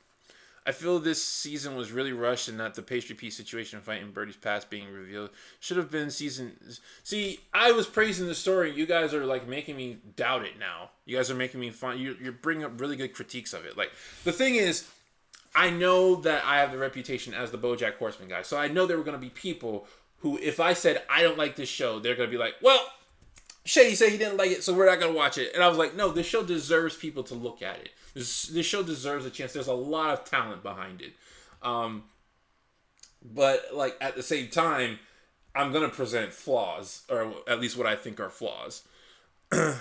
I feel this season was really rushed, and that the Pastry Pete situation fighting Bertie's past being revealed should have been season. See, I was praising the story. You guys are like making me doubt it now. You guys are making me fun. You're bringing up really good critiques of it. Like, the thing is, I know that I have the reputation as the BoJack Horseman guy, so I know there were going to be people who, if I said I don't like this show, they're going to be like, well, Shady said he didn't like it, so we're not going to watch it. And I was like, no, this show deserves people to look at it. This show deserves a chance. There's a lot of talent behind it. But, like, at the same time, I'm going to present flaws, or at least what I think are flaws. I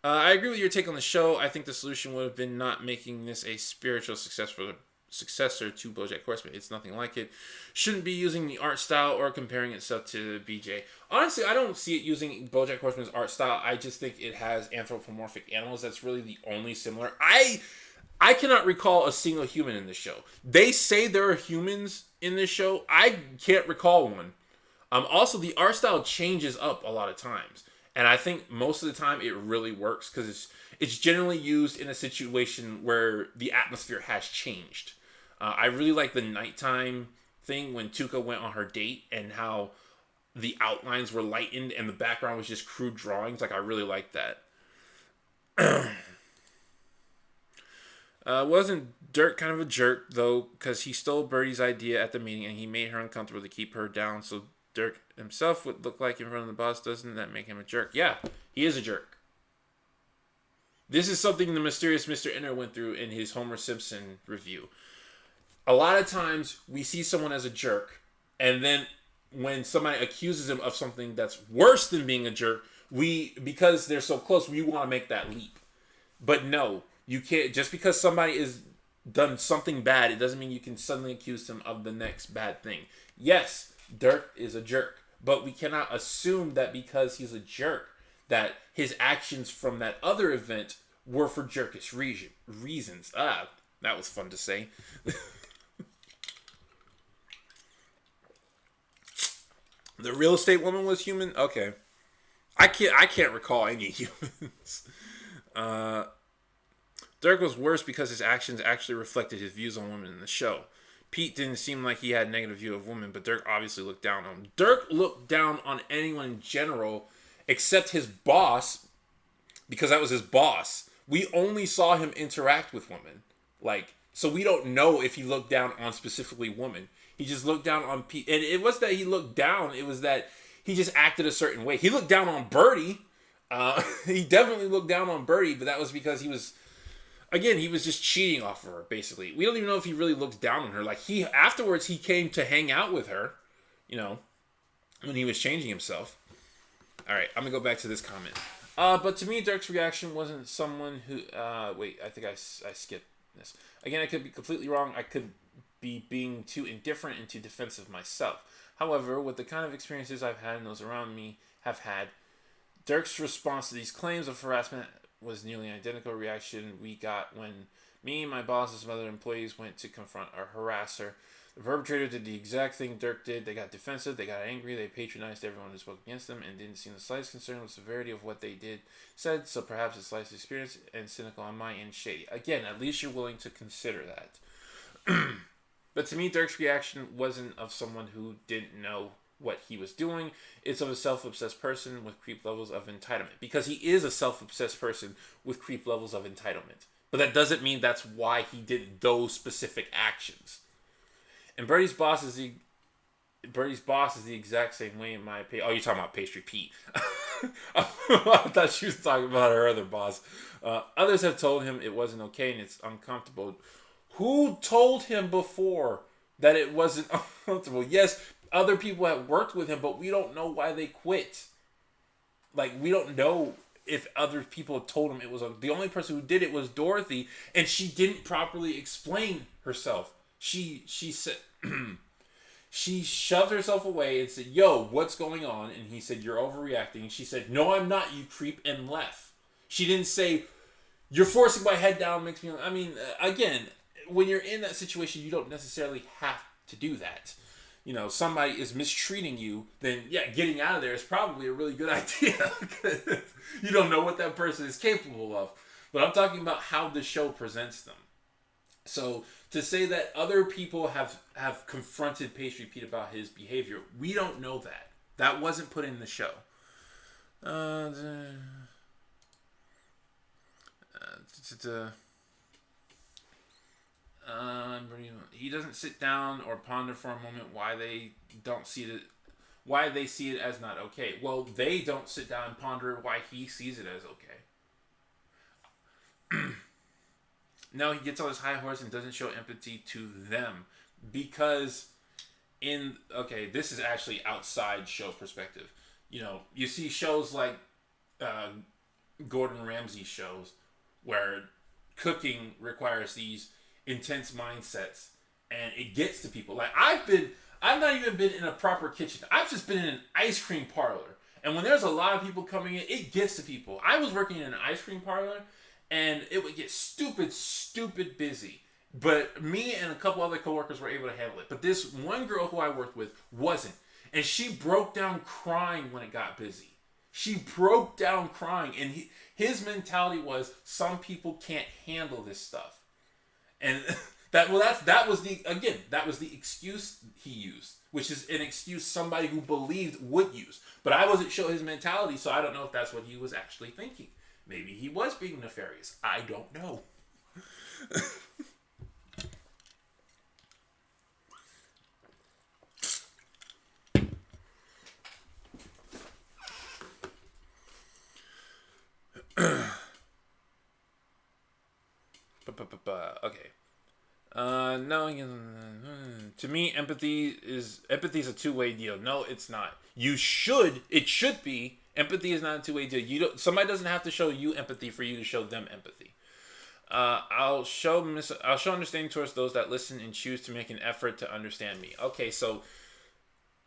agree with your take on the show. I think the solution would have been not making this a spiritual successor to BoJack Horseman. It's nothing like it. Shouldn't be using the art style or comparing itself to BJ. Honestly, I don't see it using BoJack Horseman's art style. I just think it has anthropomorphic animals. That's really the only similar. I cannot recall a single human in this show. They say there are humans in this show. I can't recall one. Also, the art style changes up a lot of times. And I think most of the time it really works because it's generally used in a situation where the atmosphere has changed. I really like the nighttime thing when Tuca went on her date and how the outlines were lightened and the background was just crude drawings. Like, I really like that. Wasn't Dirk kind of a jerk, though, because he stole Bertie's idea at the meeting and he made her uncomfortable to keep her down, so Dirk himself would look like in front of the boss. Doesn't that make him a jerk? Yeah, he is a jerk. This is something the mysterious Mr. Inner went through in his Homer Simpson review. A lot of times we see someone as a jerk, and then when somebody accuses him of something that's worse than being a jerk, because they're so close, we want to make that leap. But no, you can't. Just because somebody is done something bad, it doesn't mean you can suddenly accuse them of the next bad thing. Yes, Dirk is a jerk, but we cannot assume that because he's a jerk, that his actions from that other event were for jerkish reasons. That was fun to say. The real estate woman was human? Okay. I can't recall any humans. Dirk was worse because his actions actually reflected his views on women in the show. Pete didn't seem like he had a negative view of women, but Dirk obviously looked down on him. Dirk looked down on anyone in general except his boss, because that was his boss. We only saw him interact with women. So we don't know if he looked down on specifically women. He just looked down on Pete. And it was that he looked down. It was that he just acted a certain way. He looked down on Bertie. He definitely looked down on Bertie, but that was because he was just cheating off of her, basically. We don't even know if he really looked down on her. Afterwards, he came to hang out with her, when he was changing himself. All right, I'm going to go back to this comment. But to me, Dirk's reaction wasn't someone who... wait, I think I skipped this. Again, I could be completely wrong. I could be being too indifferent and too defensive myself. However, with the kind of experiences I've had and those around me have had, Dirk's response to these claims of harassment was nearly an identical reaction we got when me and my boss and some other employees went to confront our harasser. The perpetrator did the exact thing Dirk did. They got defensive, they got angry, they patronized everyone who spoke against them, and didn't seem the slightest concern with the severity of what they said, so perhaps it's slightly experience and cynical on my end shady. Again, at least you're willing to consider that. But to me, Dirk's reaction wasn't of someone who didn't know what he was doing. It's of a self-obsessed person with creep levels of entitlement. Because he is a self-obsessed person with creep levels of entitlement. But that doesn't mean that's why he did those specific actions. And Bertie's boss is the exact same way in my opinion. Oh, you're talking about Pastry Pete. I thought she was talking about her other boss. Others have told him it wasn't okay and it's uncomfortable. Who told him before that it wasn't uncomfortable? Yes, other people have worked with him, but we don't know why they quit. Like, we don't know if other people told him it was. The only person who did it was Dorothy, and she didn't properly explain herself. She said... She shoved herself away and said, "Yo, what's going on?" And he said, "You're overreacting." She said, "No, I'm not, you creep," and left. She didn't say, "You're forcing my head down, makes me..." I mean, again, when you're in that situation, you don't necessarily have to do that. You know, somebody is mistreating you, then, yeah, getting out of there is probably a really good idea. You don't know what that person is capable of. But I'm talking about how the show presents them. So to say that other people have confronted Pastry Pete about his behavior, we don't know that. That wasn't put in the show. He doesn't sit down or ponder for a moment why they see it as not okay. Well, they don't sit down and ponder why he sees it as okay. No, he gets on his high horse and doesn't show empathy to them because this is actually outside show perspective. You know, you see shows like Gordon Ramsay shows where cooking requires these intense mindsets and it gets to people. Like, I've not even been in a proper kitchen. I've just been in an ice cream parlor. And when there's a lot of people coming in, it gets to people. I was working in an ice cream parlor and it would get stupid busy. But me and a couple other coworkers were able to handle it. But this one girl who I worked with wasn't. And she broke down crying when it got busy. She broke down crying. And his mentality was, some people can't handle this stuff. And that was the excuse he used. Which is an excuse somebody who believed would use. But I wasn't sure his mentality, so I don't know if that's what he was actually thinking. Maybe he was being nefarious. I don't know. Okay. No. To me, empathy is a two-way deal. No, it's not. It should be. Empathy is not a two-way deal. Somebody doesn't have to show you empathy for you to show them empathy. I'll show understanding towards those that listen and choose to make an effort to understand me. Okay, so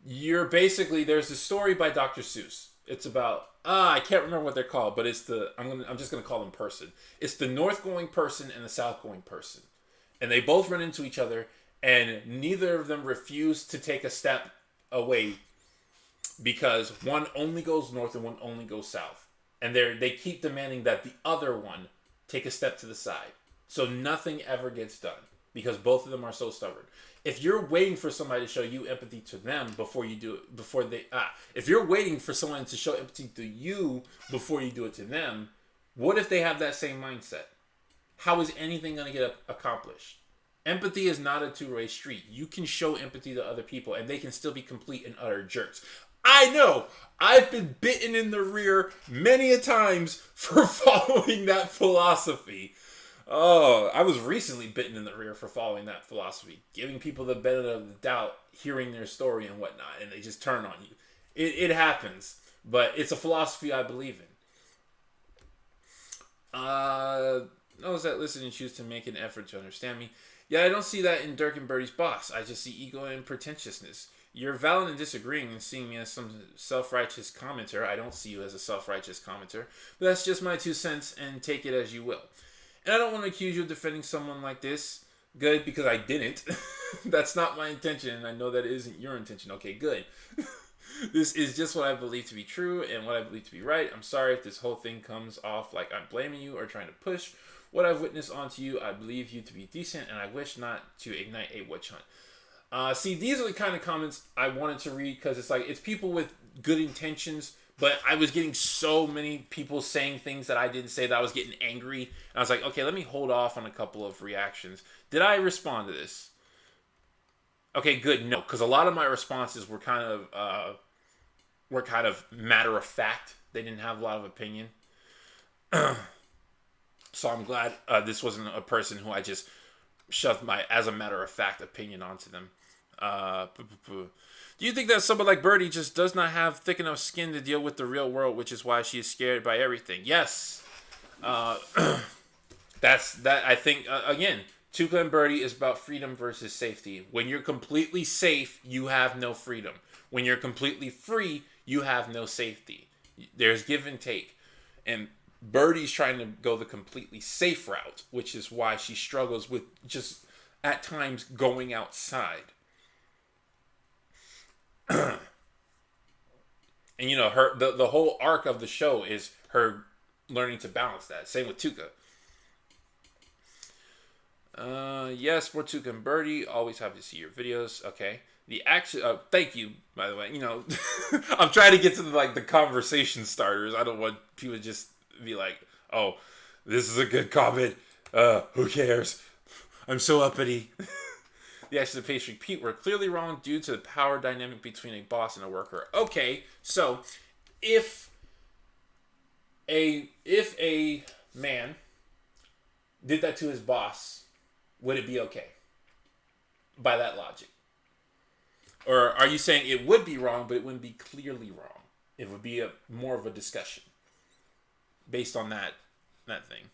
you're basically, there's a story by Dr. Seuss. It's about I can't remember what they're called, but it's I'm just gonna call them person. It's the north going person and the south going person, and they both run into each other, and neither of them refuse to take a step away because one only goes north and one only goes south, and they keep demanding that the other one take a step to the side, so nothing ever gets done because both of them are so stubborn. If you're waiting for somebody to show you empathy to them before you do it, if you're waiting for someone to show empathy to you before you do it to them, what if they have that same mindset? How is anything going to get accomplished? Empathy is not a two-way street. You can show empathy to other people and they can still be complete and utter jerks. I know! I've been bitten in the rear many a times for following that philosophy. Oh, I was recently bitten in the rear for following that philosophy. Giving people the benefit of the doubt, hearing their story and whatnot, and they just turn on you. It happens, but it's a philosophy I believe in. Those that listen and choose to make an effort to understand me. Yeah, I don't see that in Dirk and Bertie's boss. I just see ego and pretentiousness. You're valid in disagreeing and seeing me as some self-righteous commenter. I don't see you as a self-righteous commenter. But that's just my 2 cents, and take it as you will. And I don't want to accuse you of defending someone like this. Good, because I didn't. That's not my intention, and I know that isn't your intention. Okay, good. This is just what I believe to be true and what I believe to be right. I'm sorry if this whole thing comes off like I'm blaming you or trying to push what I've witnessed onto you. I believe you to be decent, and I wish not to ignite a witch hunt. See, these are the kind of comments I wanted to read because it's like it's people with good intentions, but I was getting so many people saying things that I didn't say that I was getting angry. And I was like, okay, let me hold off on a couple of reactions. Did I respond to this? Okay, good. No, because a lot of my responses were kind of matter of fact. They didn't have a lot of opinion. So I'm glad this wasn't a person who I just shoved my as a matter of fact opinion onto them. Do you think that someone like Bertie just does not have thick enough skin to deal with the real world, which is why she is scared by everything? Yes. That's that. I think again, Tuca and Bertie is about freedom versus safety. When you're completely safe, you have no freedom. When you're completely free, you have no safety. There's give and take, and Bertie's trying to go the completely safe route, which is why she struggles with just at times going outside. And you know, her the whole arc of the show is her learning to balance that. Same with Tuca. Yes, more Tuca and Bertie. Always happy to see your videos. Okay. The action. Thank you, by the way. You know, I'm trying to get to the conversation starters. I don't want people to just be like, "Oh, this is a good comment. Who cares? I'm so uppity." The actions of Pastry Pete were clearly wrong due to the power dynamic between a boss and a worker. Okay, so if a man did that to his boss, would it be okay? By that logic. Or are you saying it would be wrong, but it wouldn't be clearly wrong? It would be more of a discussion based on that thing.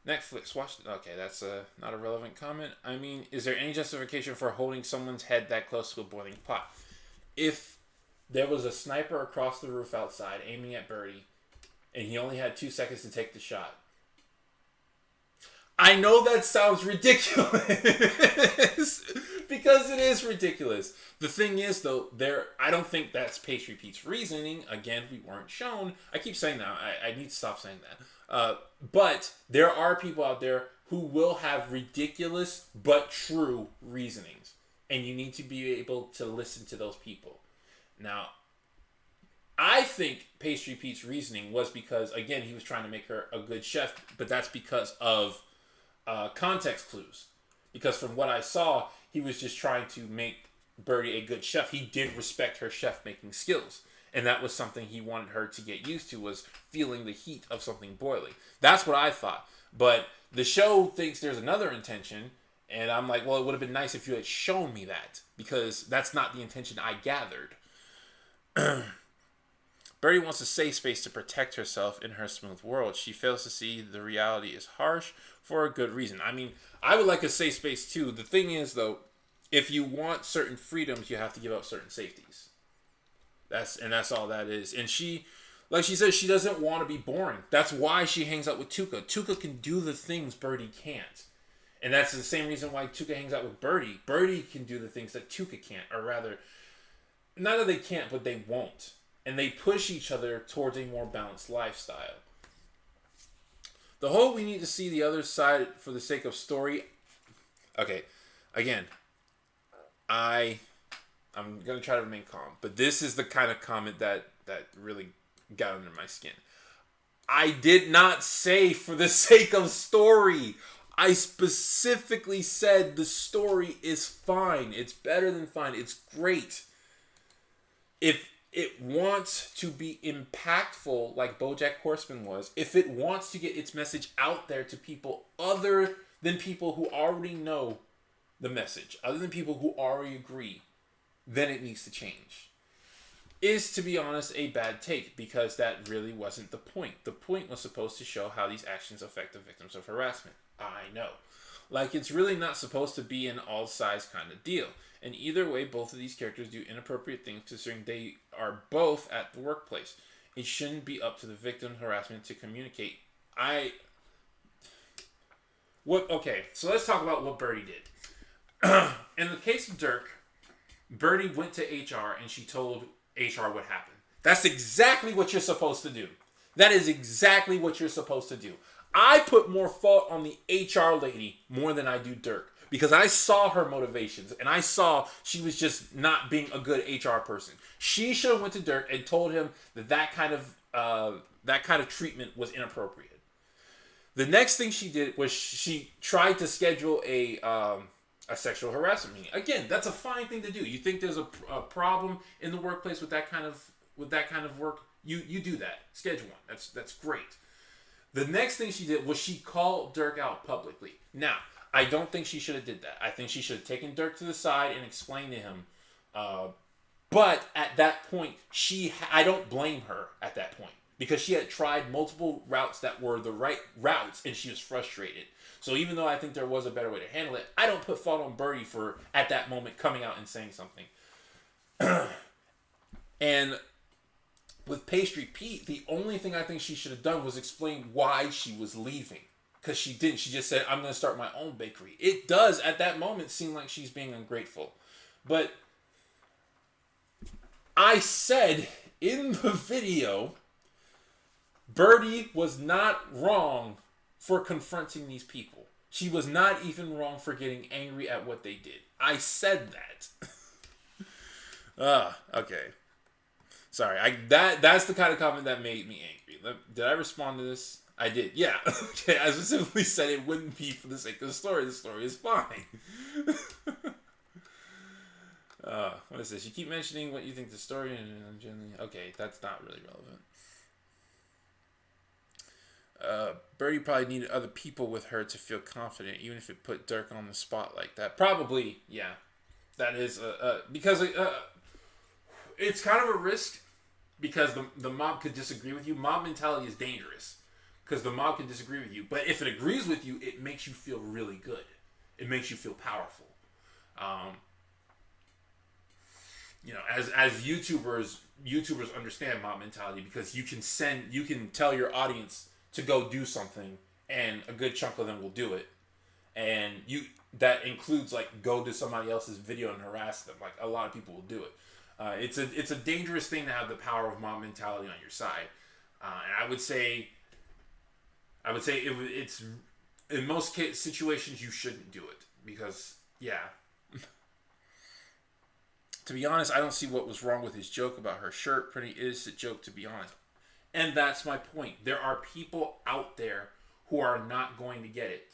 Netflix, watch. Okay, that's not a relevant comment. I mean, is there any justification for holding someone's head that close to a boiling pot? If there was a sniper across the roof outside aiming at Bertie, and he only had 2 seconds to take the shot. I know that sounds ridiculous because it is ridiculous. The thing is, though, I don't think that's Pastry Pete's reasoning. Again, we weren't shown. I keep saying that. I need to stop saying that. But there are people out there who will have ridiculous but true reasonings, and you need to be able to listen to those people. Now, I think Pastry Pete's reasoning was because, again, he was trying to make her a good chef, but that's because of context clues. Because from what I saw, he was just trying to make Bertie a good chef. He did respect her chef making skills, and that was something he wanted her to get used to, was feeling the heat of something boiling. That's what I thought. But the show thinks there's another intention, and I'm like, well, it would have been nice if you had shown me that, because that's not the intention I gathered. Bertie wants a safe space to protect herself in her smooth world. She fails to see the reality is harsh for a good reason. I mean, I would like a safe space too. The thing is, though, if you want certain freedoms, you have to give up certain safeties. That's all that is. And she, like she says, she doesn't want to be boring. That's why she hangs out with Tuca. Tuca can do the things Bertie can't. And that's the same reason why Tuca hangs out with Bertie. Bertie can do the things that Tuca can't. Or rather, not that they can't, but they won't. And they push each other towards a more balanced lifestyle. The whole we need to see the other side for the sake of story. Okay, again, I'm going to try to remain calm. But this is the kind of comment that really got under my skin. I did not say for the sake of story. I specifically said the story is fine. It's better than fine. It's great. If it wants to be impactful like BoJack Horseman was, if it wants to get its message out there to people other than people who already know the message, other than people who already agree, then it needs to change. Is, to be honest, a bad take, because that really wasn't the point. The point was supposed to show how these actions affect the victims of harassment. I know. Like, it's really not supposed to be an all-size kind of deal. And either way, both of these characters do inappropriate things considering they are both at the workplace. It shouldn't be up to the victim harassment to communicate. Okay, so let's talk about what Bertie did. In the case of Dirk, Bertie went to HR and she told HR what happened. That's exactly what you're supposed to do. That is exactly what you're supposed to do. I put more fault on the HR lady more than I do Dirk because I saw her motivations and I saw she was just not being a good HR person. She should have went to Dirk and told him that kind of treatment was inappropriate. The next thing she did was she tried to schedule a sexual harassment meeting. Again, that's a fine thing to do. You think there's a problem in the workplace with that kind of work, you do that. Schedule one. That's great. The next thing she did was she called Dirk out publicly. Now, I don't think she should have did that. I think she should have taken Dirk to the side and explained to him. But at that point, I don't blame her at that point because she had tried multiple routes that were the right routes and she was frustrated. So even though I think there was a better way to handle it, I don't put fault on Bertie for at that moment coming out and saying something. And with Pastry Pete, the only thing I think she should have done was explain why she was leaving. Because she didn't. She just said, I'm going to start my own bakery. It does, at that moment, seem like she's being ungrateful. But I said in the video, Bertie was not wrong for confronting these people. She was not even wrong for getting angry at what they did. I said that. Okay. Sorry, that's the kind of comment that made me angry. Did I respond to this? I did. Yeah. Okay, I specifically said it wouldn't be for the sake of the story. The story is fine. What is this? You keep mentioning what you think the story and generally. Okay, that's not really relevant. Bertie probably needed other people with her to feel confident, even if it put Dirk on the spot like that. Probably, yeah. That is because it's kind of a risk because the mob could disagree with you. Mob mentality is dangerous because the mob can disagree with you. But if it agrees with you, it makes you feel really good. It makes you feel powerful. As YouTubers understand mob mentality because you can tell your audience to go do something and a good chunk of them will do it. And that includes like go to somebody else's video and harass them. Like a lot of people will do it. It's a dangerous thing to have the power of mob mentality on your side, and I would say it's in most situations you shouldn't do it because to be honest, I don't see what was wrong with his joke about her shirt. Pretty innocent joke, to be honest, and that's my point. There are people out there who are not going to get it.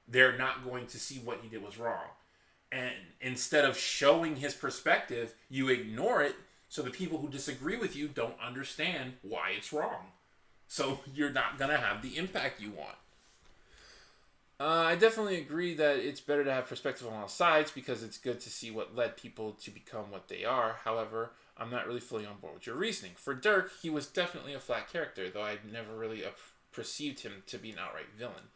They're not going to see what he did was wrong. And instead of showing his perspective, you ignore it so the people who disagree with you don't understand why it's wrong. So you're not going to have the impact you want. I definitely agree that it's better to have perspective on all sides because it's good to see what led people to become what they are. However, I'm not really fully on board with your reasoning. For Dirk, he was definitely a flat character, though I never really perceived him to be an outright villain.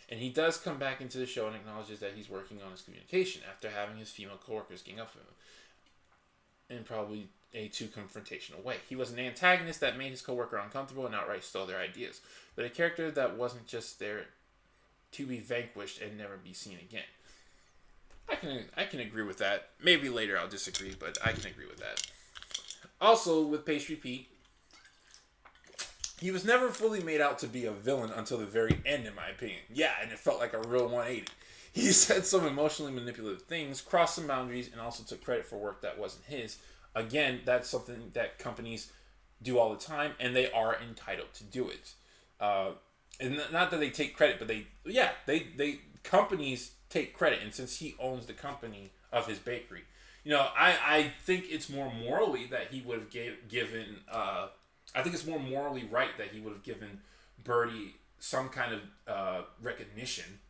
And he does come back into the show and acknowledges that he's working on his communication after having his female coworkers gang up with him in probably a too confrontational way. He was an antagonist that made his coworker uncomfortable and outright stole their ideas, but a character that wasn't just there to be vanquished and never be seen again. I can agree with that. Maybe later I'll disagree, but I can agree with that. Also, with Pastry Pete, he was never fully made out to be a villain until the very end, in my opinion. Yeah, and it felt like a real 180. He said some emotionally manipulative things, crossed some boundaries, and also took credit for work that wasn't his. Again, that's something that companies do all the time, and they are entitled to do it. And not that they take credit, but they companies take credit. And since he owns the company of his bakery, I think it's more morally that he would have given. I think it's more morally right that he would have given Bertie some kind of recognition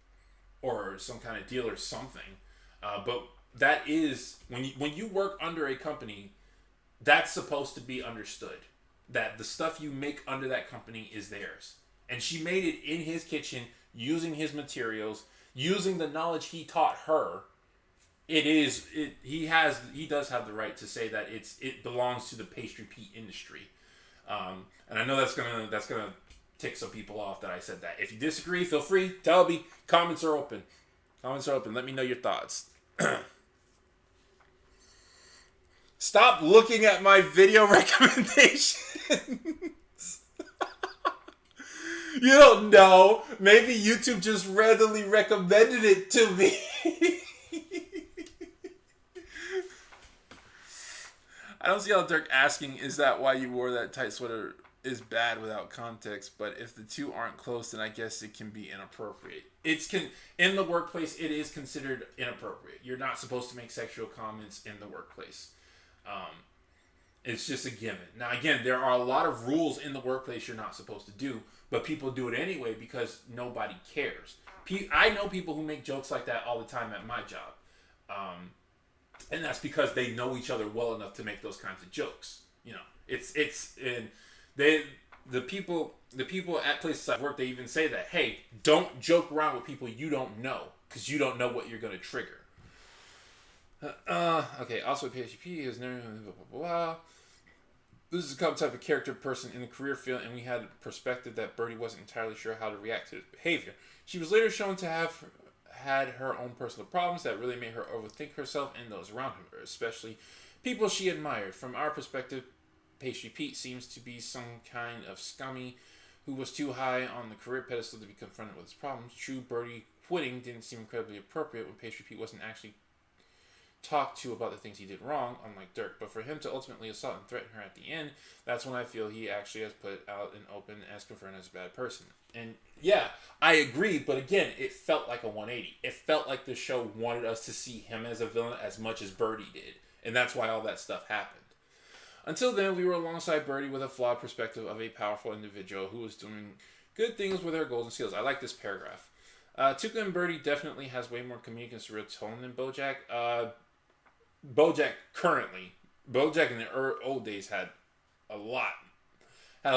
or some kind of deal or something. But that is when you work under a company, that's supposed to be understood that the stuff you make under that company is theirs. And she made it in his kitchen using his materials, using the knowledge he taught her. He does have the right to say that it belongs to the Pastry Pete industry. And I know that's gonna tick some people off that I said that. If you disagree, feel free. Tell me. Comments are open. Let me know your thoughts. Stop looking at my video recommendations. You don't know. Maybe YouTube just readily recommended it to me. I don't see how Dirk asking, is that why you wore that tight sweater, is bad without context, but if the two aren't close, then I guess it can be inappropriate. In the workplace, it is considered inappropriate. You're not supposed to make sexual comments in the workplace. It's just a given. Now, again, there are a lot of rules in the workplace you're not supposed to do, but people do it anyway because nobody cares. I know people who make jokes like that all the time at my job. And that's because they know each other well enough to make those kinds of jokes. You know, the people at places I work, they even say that, hey, don't joke around with people you don't know because you don't know what you're going to trigger. Okay, also PHP is never blah, blah, blah. This is a common type of character person in the career field, and we had a perspective that Bertie wasn't entirely sure how to react to his behavior. She was later shown to have had her own personal problems that really made her overthink herself and those around her, especially people she admired. From our perspective, Pastry Pete seems to be some kind of scummy who was too high on the career pedestal to be confronted with his problems. True, Bertie quitting didn't seem incredibly appropriate when Pastry Pete wasn't actually talked to about the things he did wrong, unlike Dirk. But for him to ultimately assault and threaten her at the end, that's when I feel he actually has put out in open as confronted as a bad person. And yeah, I agree, but again, it felt like a 180. It felt like the show wanted us to see him as a villain as much as Bertie did. And that's why all that stuff happened. Until then, we were alongside Bertie with a flawed perspective of a powerful individual who was doing good things with her goals and skills. I like this paragraph. Tuca and Bertie definitely has way more comedic and surreal tone than Bojack. Bojack in the old days had a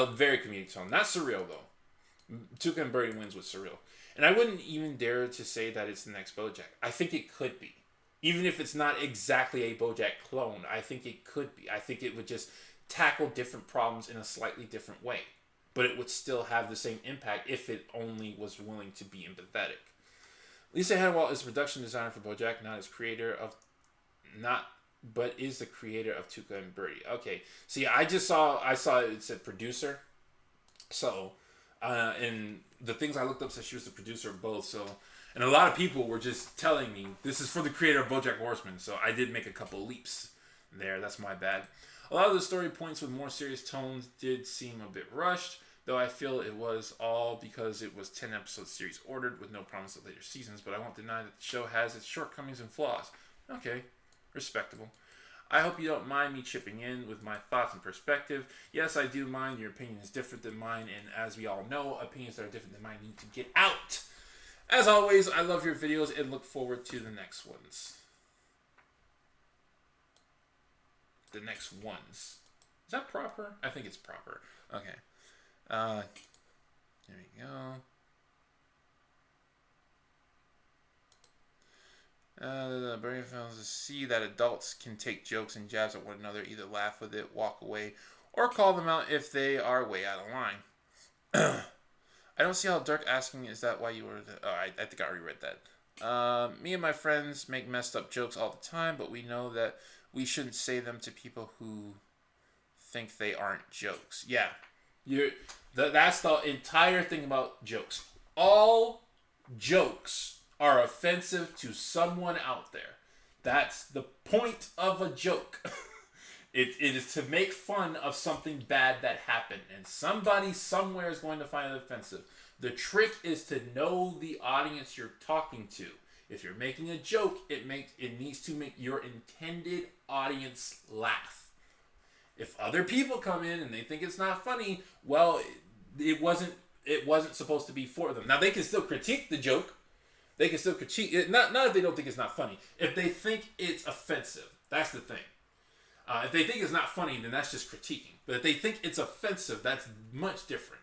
very comedic tone. Not surreal though. Tuca and Bertie wins with surreal. And I wouldn't even dare to say that it's the next Bojack. I think it could be. Even if it's not exactly a Bojack clone, I think it could be. I think it would just tackle different problems in a slightly different way. But it would still have the same impact if it only was willing to be empathetic. Lisa Hanwalt is the production designer for Bojack, but is the creator of Tuca and Bertie. Okay, see, I saw it said producer. So, and the things I looked up said she was the producer of both. So, and a lot of people were just telling me this is for the creator of BoJack Horseman. So I did make a couple leaps there. That's my bad. A lot of the story points with more serious tones did seem a bit rushed, though I feel it was all because it was 10 episode series ordered with no promise of later seasons. But I won't deny that the show has its shortcomings and flaws. Okay, respectable. I hope you don't mind me chipping in with my thoughts and perspective. Yes, I do mind. Your opinion is different than mine, and as we all know, opinions that are different than mine need to get out. As always, I love your videos and look forward to the next ones. The next ones. Is that proper? I think it's proper. Okay. There we go. Bernie fails to see that adults can take jokes and jabs at one another, either laugh with it, walk away, or call them out if they are way out of line. I don't see how Dirk asking, is that why you were... I think I already read that. Me and my friends make messed up jokes all the time, but we know that we shouldn't say them to people who think they aren't jokes. Yeah. That's the entire thing about jokes. All jokes are offensive to someone out there. That's the point of a joke. It is to make fun of something bad that happened, and somebody somewhere is going to find it offensive. The trick is to know the audience you're talking to. If you're making a joke, it needs to make your intended audience laugh. If other people come in and they think it's not funny, well, it wasn't supposed to be for them. Now they can still critique the joke. They can still critique it. Not if they don't think it's not funny. If they think it's offensive, that's the thing. If they think it's not funny, then that's just critiquing. But if they think it's offensive, that's much different.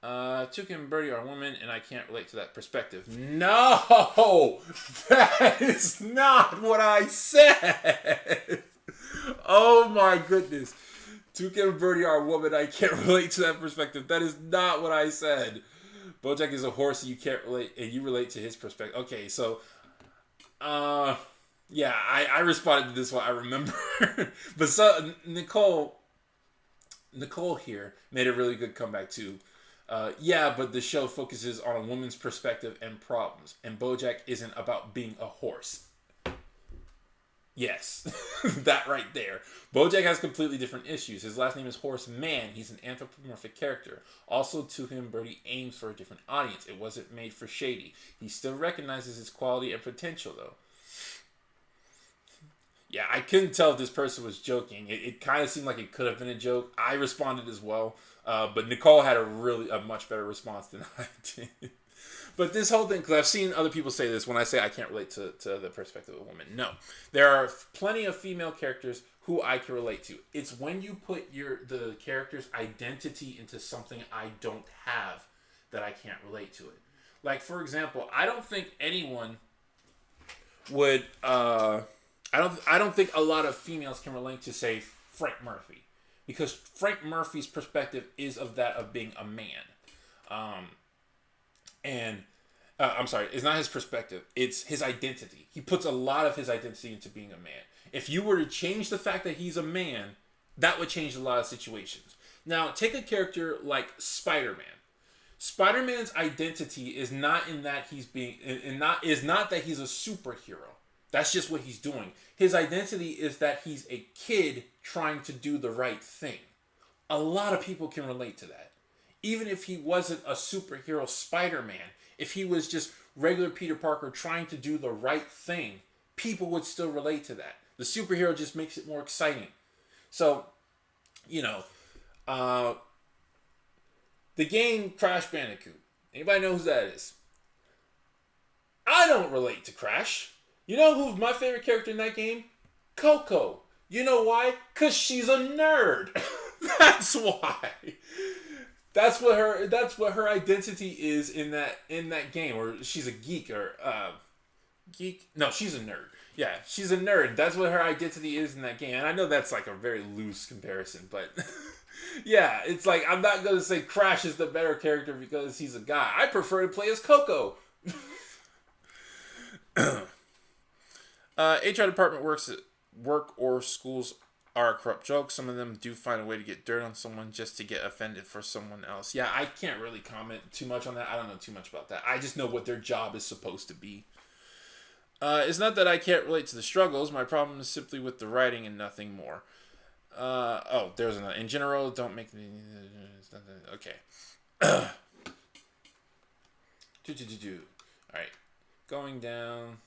Tuca and Bertie are women, and I can't relate to that perspective. No! That is not what I said! Oh my goodness. Tuca and Bertie are women, I can't relate to that perspective. That is not what I said. Bojack is a horse, and you can't relate, and you relate to his perspective. Okay, so, yeah, I responded to this one. I remember, but so Nicole here made a really good comeback too. Yeah, but the show focuses on a woman's perspective and problems, and BoJack isn't about being a horse. Yes, that right there. BoJack has completely different issues. His last name is Horseman. He's an anthropomorphic character. Also, to him, Bertie aims for a different audience. It wasn't made for Shady. He still recognizes his quality and potential, though. Yeah, I couldn't tell if this person was joking. It kind of seemed like it could have been a joke. I responded as well, but Nicole had a much better response than I did. But this whole thing, because I've seen other people say this when I say I can't relate to the perspective of a woman. No, there are plenty of female characters who I can relate to. It's when you put the character's identity into something I don't have that I can't relate to it. Like, for example, I don't think anyone would. I don't think a lot of females can relate to, say, Frank Murphy, because Frank Murphy's perspective is of that of being a man. I'm sorry, it's not his perspective, it's his identity. He puts a lot of his identity into being a man. If you were to change the fact that he's a man, that would change a lot of situations. Now, take a character like Spider-Man. Spider-Man's identity is not in that is not that he's a superhero. That's just what he's doing. His identity is that he's a kid trying to do the right thing. A lot of people can relate to that. Even if he wasn't a superhero Spider-Man, if he was just regular Peter Parker trying to do the right thing, people would still relate to that. The superhero just makes it more exciting. So, the game Crash Bandicoot. Anybody know who that is? I don't relate to Crash. You know who's my favorite character in that game? Coco. You know why? Because she's a nerd. That's why. That's what her identity is in that game. Or she's a geek or geek. No, she's a nerd. Yeah, she's a nerd. That's what her identity is in that game. And I know that's like a very loose comparison, but yeah, it's like I'm not gonna say Crash is the better character because he's a guy. I prefer to play as Coco. HR department work or schools are a corrupt joke. Some of them do find a way to get dirt on someone just to get offended for someone else. Yeah, I can't really comment too much on that. I don't know too much about that. I just know what their job is supposed to be. It's not that I can't relate to the struggles. My problem is simply with the writing and nothing more. There's another. In general, don't make me... Okay. Alright. Going down...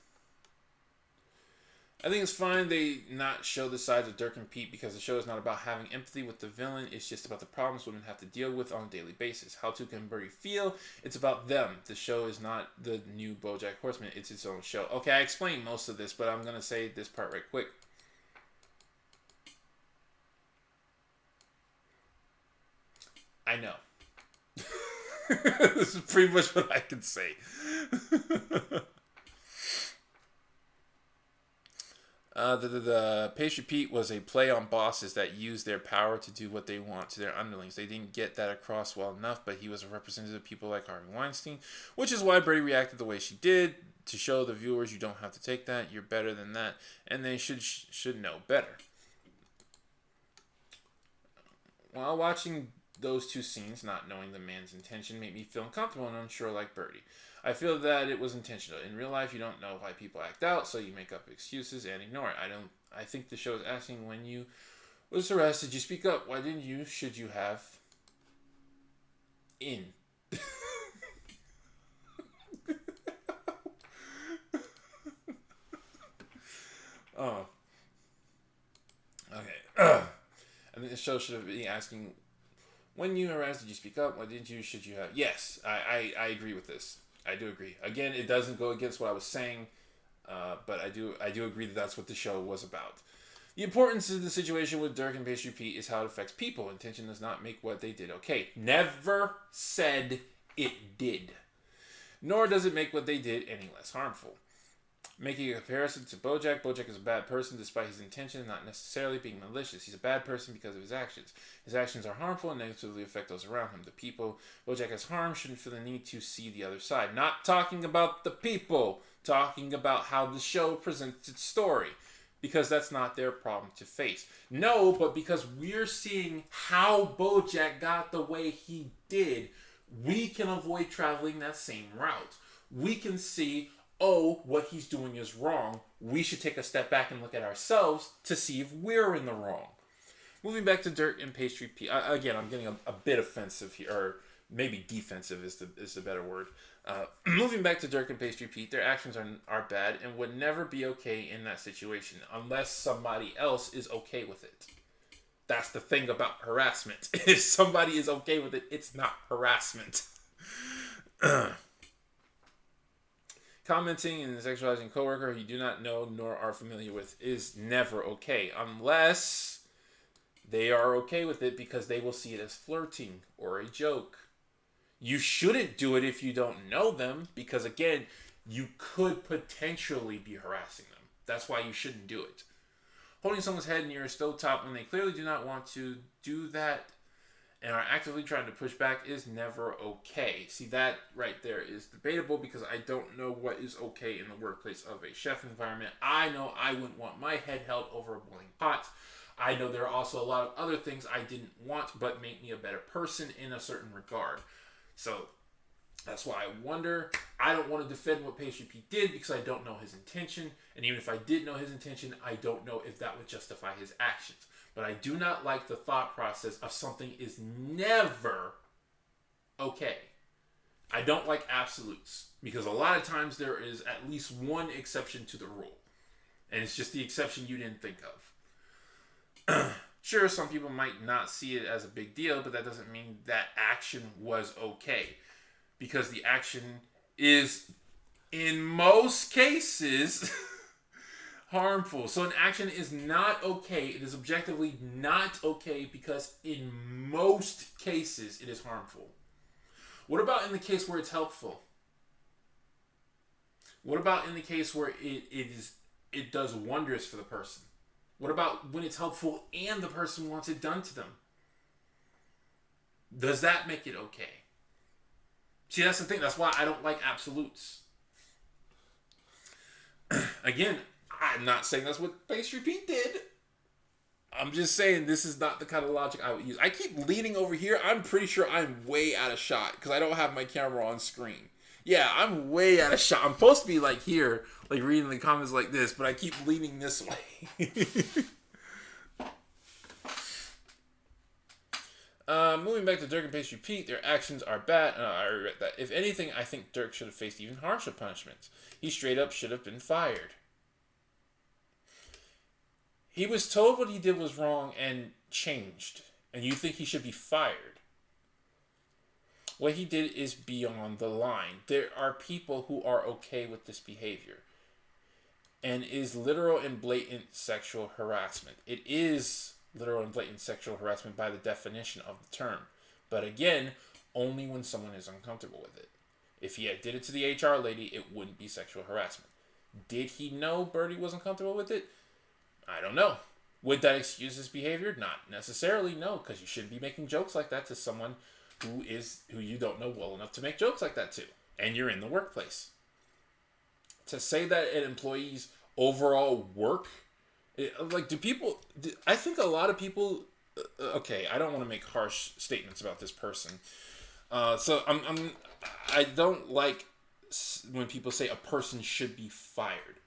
I think it's fine they not show the sides of Dirk and Pete because the show is not about having empathy with the villain. It's just about the problems women have to deal with on a daily basis. How Tuca and Bertie feel, it's about them. The show is not the new BoJack Horseman. It's its own show. Okay, I explained most of this, but I'm going to say this part right quick. I know. This is pretty much what I can say. The Pastry Pete was a play on bosses that used their power to do what they want to their underlings. They didn't get that across well enough, but he was a representative of people like Harvey Weinstein, which is why Bertie reacted the way she did, to show the viewers you don't have to take that, you're better than that, and they should know better. While watching those two scenes, not knowing the man's intention made me feel uncomfortable and unsure like Bertie. I feel that it was intentional. In real life, you don't know why people act out, so you make up excuses and ignore it. I think the show is asking, when you was arrested, you speak up. Why didn't you? Should you have? In. Oh. Okay. I think the show should be asking, when you arrested, did you speak up? Why didn't you? Should you have? Yes, I agree with this. I do agree. Again, it doesn't go against what I was saying, but I do agree that that's what the show was about. The importance of the situation with Dirk and Pastry Pete is how it affects people. Intention does not make what they did okay. Never said it did. Nor does it make what they did any less harmful. Making a comparison to Bojack. Bojack is a bad person despite his intentions, not necessarily being malicious. He's a bad person because of his actions. His actions are harmful and negatively affect those around him. The people Bojack has harmed shouldn't feel the need to see the other side. Not talking about the people, talking about how the show presents its story. Because that's not their problem to face. No, but because we're seeing how Bojack got the way he did, we can avoid traveling that same route. We can see, oh, what he's doing is wrong. We should take a step back and look at ourselves to see if we're in the wrong. Moving back to Dirk and Pastry Pete. Again, I'm getting a bit offensive here, or maybe defensive is the better word. Moving back to Dirk and Pastry Pete, their actions are bad and would never be okay in that situation unless somebody else is okay with it. That's the thing about harassment. If somebody is okay with it, it's not harassment. Commenting and sexualizing a coworker you do not know nor are familiar with is never okay unless they are okay with it because they will see it as flirting or a joke. You shouldn't do it if you don't know them because, again, you could potentially be harassing them. That's why you shouldn't do it. Holding someone's head near a stovetop when they clearly do not want to do that and are actively trying to push back is never okay. See, that right there is debatable because I don't know what is okay in the workplace of a chef environment. I know I wouldn't want my head held over a boiling pot. I know there are also a lot of other things I didn't want but make me a better person in a certain regard. So that's why I wonder. I don't want to defend what Pastry Pete did because I don't know his intention. And even if I did know his intention, I don't know if that would justify his actions. But I do not like the thought process of something is never okay. I don't like absolutes because a lot of times there is at least one exception to the rule. And it's just the exception you didn't think of. Sure, some people might not see it as a big deal, but that doesn't mean that action was okay. Because the action is, in most cases, harmful. So an action is not okay. It is objectively not okay because in most cases it is harmful. What about in the case where it's helpful? What about in the case where it does wonders for the person? What about when it's helpful and the person wants it done to them? Does that make it okay? See, that's the thing. That's why I don't like absolutes. Again, I'm not saying that's what Pastry Pete did. I'm just saying this is not the kind of logic I would use. I keep leaning over here. I'm pretty sure I'm way out of shot because I don't have my camera on screen. Yeah, I'm way out of shot. I'm supposed to be like here, like reading the comments like this, but I keep leaning this way. Moving back to Dirk and Pastry Pete, their actions are bad. I regret that. If anything, I think Dirk should have faced even harsher punishments. He straight up should have been fired. He was told what he did was wrong and changed. And you think he should be fired. What he did is beyond the line. There are people who are okay with this behavior. And is literal and blatant sexual harassment. It is literal and blatant sexual harassment by the definition of the term. But again, only when someone is uncomfortable with it. If he had did it to the HR lady, it wouldn't be sexual harassment. Did he know Bertie was uncomfortable with it? I don't know. Would that excuse his behavior? Not necessarily, no, because you shouldn't be making jokes like that to someone who you don't know well enough to make jokes like that to. And you're in the workplace. To say that an employee's overall work, I think a lot of people, okay, I don't want to make harsh statements about this person. I don't like when people say a person should be fired.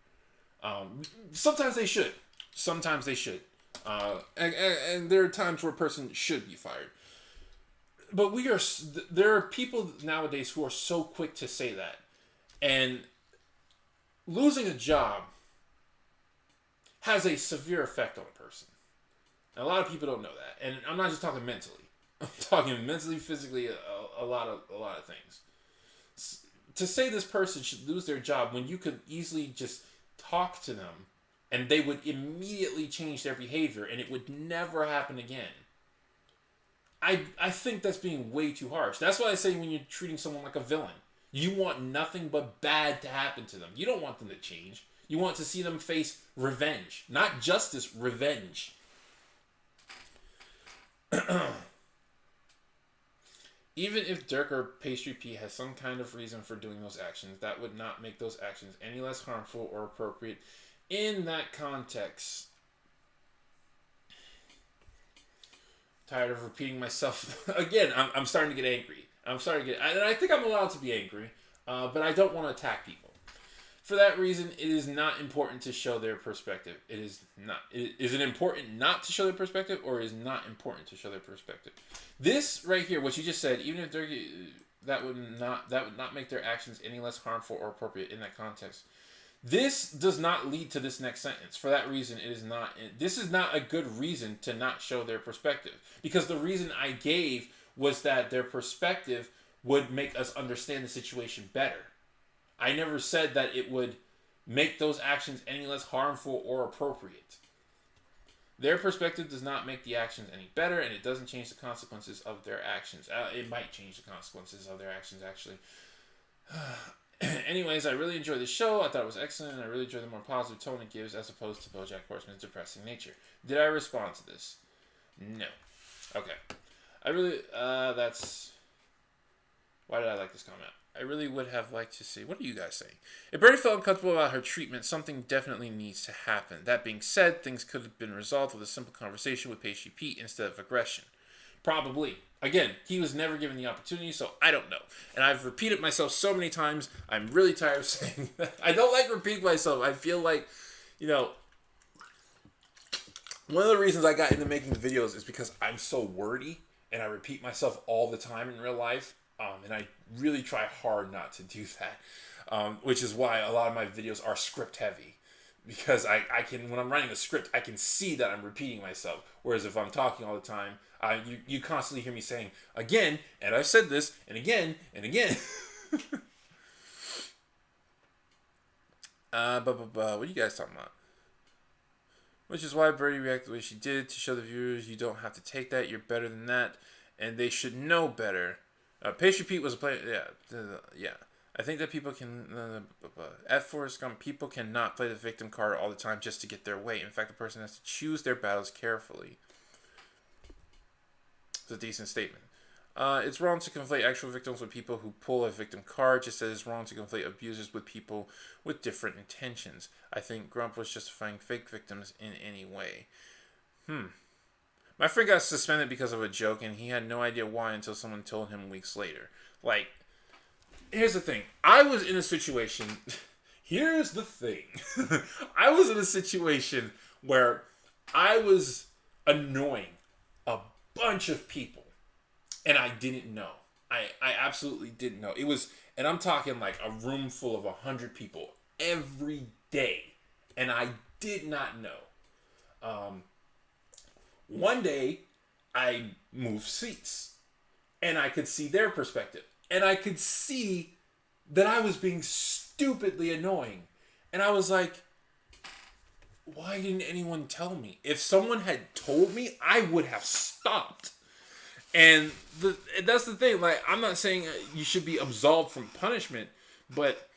Sometimes they should. Sometimes they should. And there are times where a person should be fired. But there are people nowadays who are so quick to say that. And losing a job has a severe effect on a person. And a lot of people don't know that. And I'm not just talking mentally. I'm talking mentally, physically, a lot of things. To say this person should lose their job when you could easily just talk to them and they would immediately change their behavior and it would never happen again. I think that's being way too harsh. That's why I say when you're treating someone like a villain, you want nothing but bad to happen to them. You don't want them to change. You want to see them face revenge. Not justice, revenge. Even if Dirk or Pastry Pete has some kind of reason for doing those actions, that would not make those actions any less harmful or appropriate in that context. Tired of repeating myself. Again, I'm starting to get angry. And I think I'm allowed to be angry, but I don't want to attack people. For that reason, it is not important to show their perspective. It is not. Is it important not to show their perspective, or is not important to show their perspective? This right here, what you just said, even if that would not make their actions any less harmful or appropriate in that context. This does not lead to this next sentence. For that reason, it is not. This is not a good reason to not show their perspective, because the reason I gave was that their perspective would make us understand the situation better. I never said that it would make those actions any less harmful or appropriate. Their perspective does not make the actions any better, and it doesn't change the consequences of their actions. It might change the consequences of their actions, actually. Anyways, I really enjoyed the show. I thought it was excellent, and I really enjoyed the more positive tone it gives as opposed to BoJack Horseman's depressing nature. Did I respond to this? No. Okay. I really, that's... Why did I like this comment? I really would have liked to see... What are you guys saying? If Bertie felt uncomfortable about her treatment, something definitely needs to happen. That being said, things could have been resolved with a simple conversation with Pastry Pete instead of aggression. Probably. Again, he was never given the opportunity, so I don't know. And I've repeated myself so many times, I'm really tired of saying that. I don't like repeating myself. I feel like, one of the reasons I got into making videos is because I'm so wordy, and I repeat myself all the time in real life. And I really try hard not to do that, which is why a lot of my videos are script heavy, because I can, when I'm writing a script, I can see that I'm repeating myself. Whereas if I'm talking all the time, you constantly hear me saying again, and I've said this, and again, and again. What are you guys talking about? Which is why Bertie reacted the way she did, to show the viewers you don't have to take that, you're better than that, and they should know better. Pastry Pete was a player. Yeah. I think that people can. At Forrest Gump, people cannot play the victim card all the time just to get their way. In fact, the person has to choose their battles carefully. It's a decent statement. It's wrong to conflate actual victims with people who pull a victim card, just as it's wrong to conflate abusers with people with different intentions. I think Grump was justifying fake victims in any way. My friend got suspended because of a joke, and he had no idea why until someone told him weeks later. Like, here's the thing. I was in a situation... Here's the thing. I was in a situation where I was annoying a bunch of people, and I didn't know. I absolutely didn't know. It was... And I'm talking like a room full of 100 people every day, and I did not know. One day, I moved seats, and I could see their perspective, and I could see that I was being stupidly annoying, and I was like, why didn't anyone tell me? If someone had told me, I would have stopped. And that's the thing, like, I'm not saying you should be absolved from punishment, but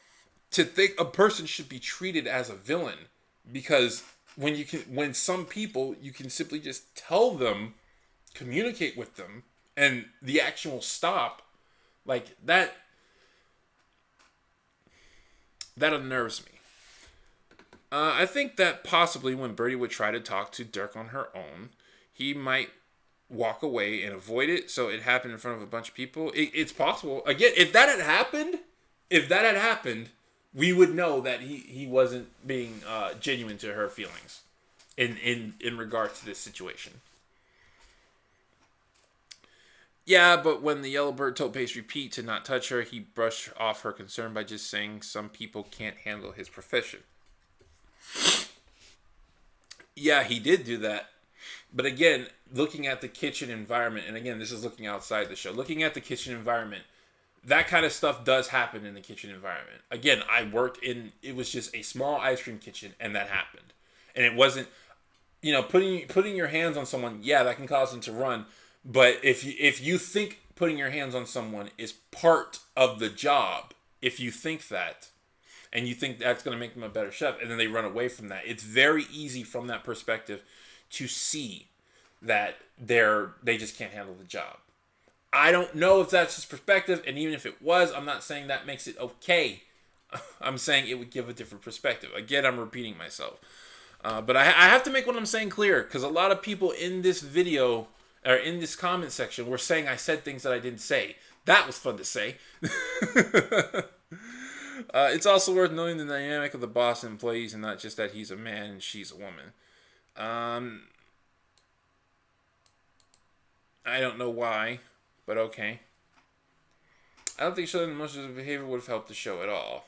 to think a person should be treated as a villain, because... When some people, you can simply just tell them, communicate with them, and the action will stop. Like, that unnerves me. I think that possibly when Bertie would try to talk to Dirk on her own, he might walk away and avoid it, so it happened in front of a bunch of people. It's possible. Again, if that had happened, we would know that he wasn't being genuine to her feelings in regards to this situation. Yeah, but when the yellow bird told Pastry Pete to not touch her, he brushed off her concern by just saying some people can't handle his profession. Yeah, he did do that. But again, looking at the kitchen environment, and again, this is looking outside the show, looking at the kitchen environment, that kind of stuff does happen in the kitchen environment. Again, I worked in, it was just a small ice cream kitchen, and that happened. And it wasn't, putting your hands on someone, yeah, that can cause them to run. But if you think putting your hands on someone is part of the job, if you think that, and you think that's going to make them a better chef, and then they run away from that. It's very easy from that perspective to see that they just can't handle the job. I don't know if that's his perspective, and even if it was, I'm not saying that makes it okay. I'm saying it would give a different perspective. Again, I'm repeating myself. But I have to make what I'm saying clear, because a lot of people in this video, or in this comment section, were saying I said things that I didn't say. That was fun to say. It's also worth knowing the dynamic of the boss and employees, and not just that he's a man and she's a woman. I don't know why, but okay. I don't think showing most of the behavior would have helped the show at all.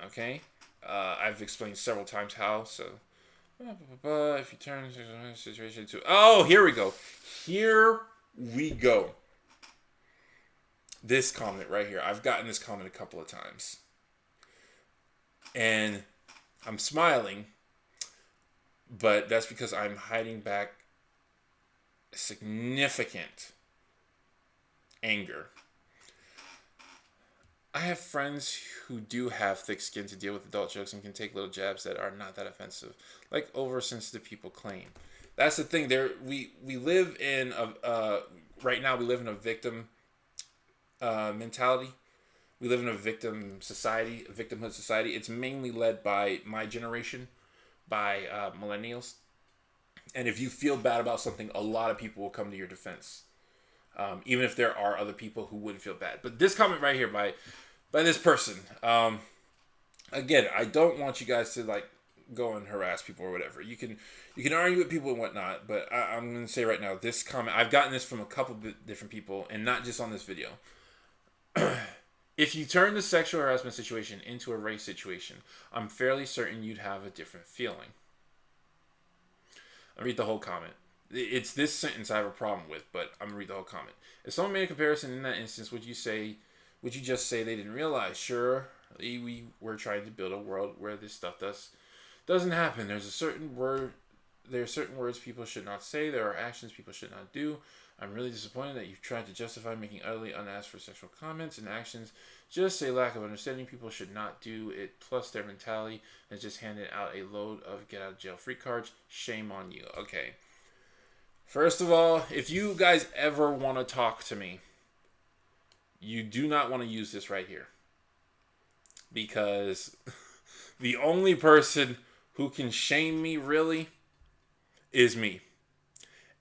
Okay. I've explained several times how, so. If you turn the situation to. Oh, here we go. Here we go. This comment right here. I've gotten this comment a couple of times. And I'm smiling, but that's because I'm hiding back significant anger. I have friends who do have thick skin to deal with adult jokes and can take little jabs that are not that offensive, like oversensitive people claim. That's the thing. We live in a right now. We live in a victim mentality. We live in a victim society, a victimhood society. It's mainly led by my generation, by millennials. And if you feel bad about something, a lot of people will come to your defense. Even if there are other people who wouldn't feel bad. But this comment right here by this person, again, I don't want you guys to like go and harass people or whatever. You can argue with people and whatnot, but I'm going to say right now, this comment, I've gotten this from a couple of different people, and not just on this video. If you turn the sexual harassment situation into a race situation, I'm fairly certain you'd have a different feeling. I'll read the whole comment. It's this sentence I have a problem with, but I'm going to read the whole comment. If someone made a comparison in that instance, would you just say they didn't realize? Sure, we were trying to build a world where this stuff doesn't happen. There are certain words people should not say. There are actions people should not do. I'm really disappointed that you've tried to justify making utterly unasked for sexual comments and actions. Just say lack of understanding. People should not do it. Plus their mentality has just handed out a load of get out of jail free cards. Shame on you. Okay. First of all, if you guys ever want to talk to me, you do not want to use this right here. Because the only person who can shame me really is me.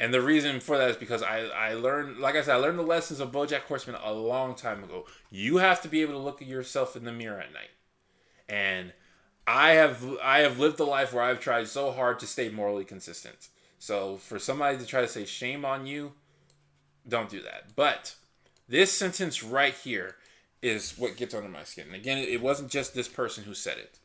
And the reason for that is because I learned, like I said, I learned the lessons of BoJack Horseman a long time ago. You have to be able to look at yourself in the mirror at night. And I have lived a life where I've tried so hard to stay morally consistent. So for somebody to try to say shame on you, don't do that. But this sentence right here is what gets under my skin. And again, it wasn't just this person who said it.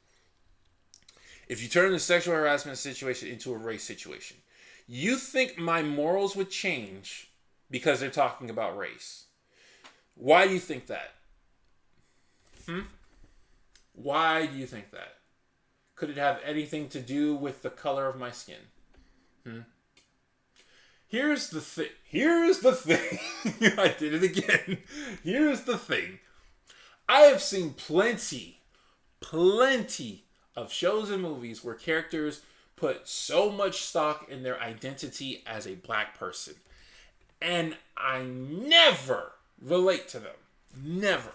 If you turn the sexual harassment situation into a race situation, you think my morals would change because they're talking about race. Why do you think that? Why do you think that? Could it have anything to do with the color of my skin? Here's the thing. I did it again. Here's the thing. I have seen plenty of shows and movies where characters put so much stock in their identity as a black person. And I never relate to them. Never.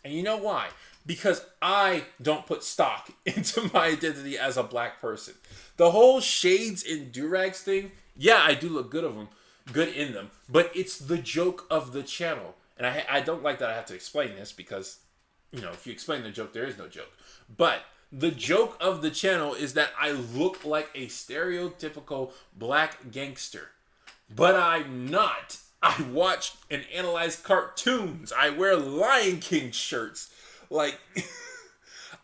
And you know why? Because I don't put stock into my identity as a black person. The whole shades and durags thing, yeah, I do look good in them, but it's the joke of the channel. And I don't like that I have to explain this because, if you explain the joke, there is no joke. But the joke of the channel is that I look like a stereotypical black gangster. But I'm not. I watch and analyze cartoons. I wear Lion King shirts. Like,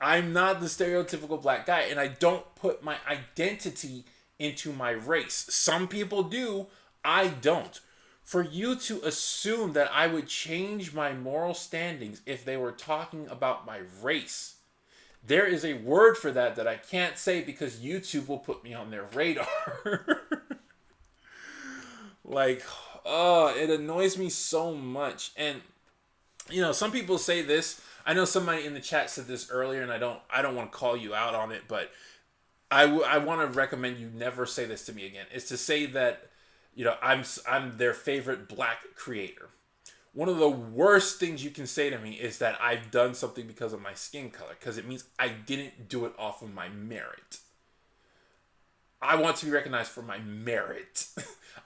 I'm not the stereotypical black guy, and I don't put my identity into my race. Some people do. I don't. For you to assume that I would change my moral standings if they were talking about my race, there is a word for that I can't say because YouTube will put me on their radar. Like, it annoys me so much. And Some people say this. I know somebody in the chat said this earlier, and I don't want to call you out on it, but I want to recommend you never say this to me again. Is to say that, I'm their favorite black creator. One of the worst things you can say to me is that I've done something because of my skin color, because it means I didn't do it off of my merit. I want to be recognized for my merit.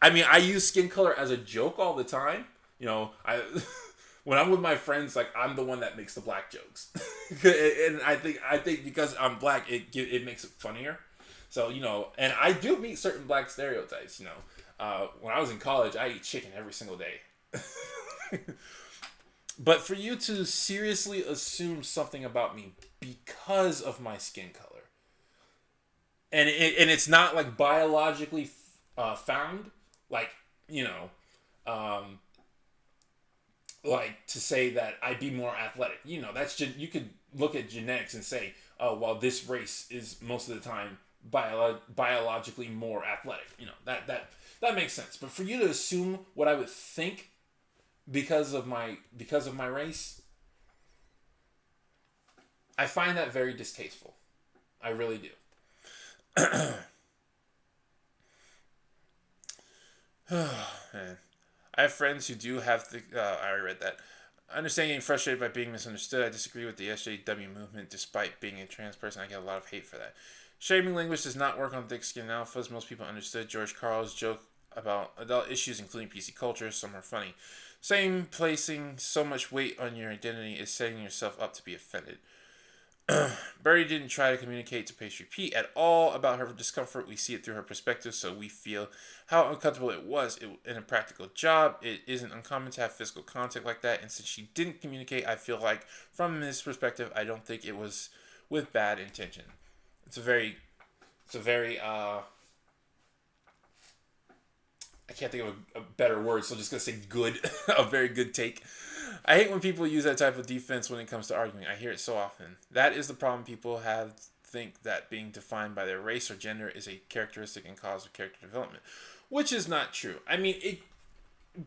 I mean, I use skin color as a joke all the time. I when I'm with my friends, like, I'm the one that makes the black jokes, and I think because I'm black, it makes it funnier. So and I do meet certain black stereotypes. When I was in college, I ate chicken every single day. But for you to seriously assume something about me because of my skin color, and it's not like biologically found, like um, like to say that I'd be more athletic. You could look at genetics and say, oh, well, this race is most of the time biologically more athletic. That makes sense. But for you to assume what I would think because of my race, I find that very distasteful. I really do. Man. I have friends who do have the. I already read that. I understand getting frustrated by being misunderstood. I disagree with the SJW movement. Despite being a trans person, I get a lot of hate for that. Shaming language does not work on thick-skinned alphas. Most people understood George Carl's joke about adult issues, including PC culture. Some are funny. Saying placing so much weight on your identity is setting yourself up to be offended. Bertie didn't try to communicate to Pastry Pete at all about her discomfort. We see it through her perspective, so we feel how uncomfortable it was in a practical job. It isn't uncommon to have physical contact like that, and since she didn't communicate, I feel like from this perspective, I don't think it was with bad intention. It's a very I can't think of a better word, so I'm just gonna say good. A very good take. I hate when people use that type of defense when it comes to arguing. I hear it so often. That is the problem. People think that being defined by their race or gender is a characteristic and cause of character development, which is not true. I mean,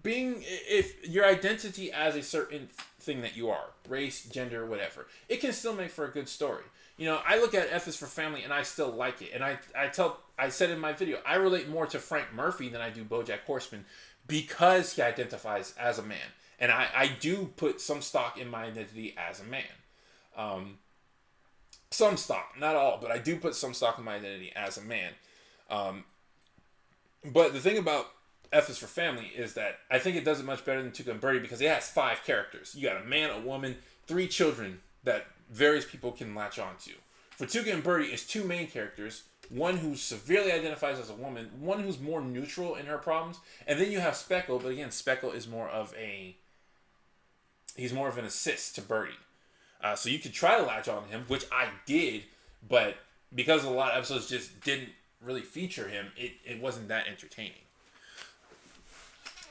if your identity as a certain thing that you are, race, gender, whatever, it can still make for a good story. I look at F is for Family and I still like it. And I said in my video, I relate more to Frank Murphy than I do BoJack Horseman because he identifies as a man. And I do put some stock in my identity as a man. Some stock, not all, but I do put some stock in my identity as a man. But the thing about F is for Family is that I think it does it much better than Tuca and Bertie because it has 5 characters. You got a man, a woman, 3 children that various people can latch on to. For Tuca and Bertie, it's 2 main characters. One who severely identifies as a woman, one who's more neutral in her problems, and then you have Speckle, but again, Speckle is more of an assist to Bertie. So you could try to latch on to him, which I did, but because a lot of episodes just didn't really feature him, it wasn't that entertaining.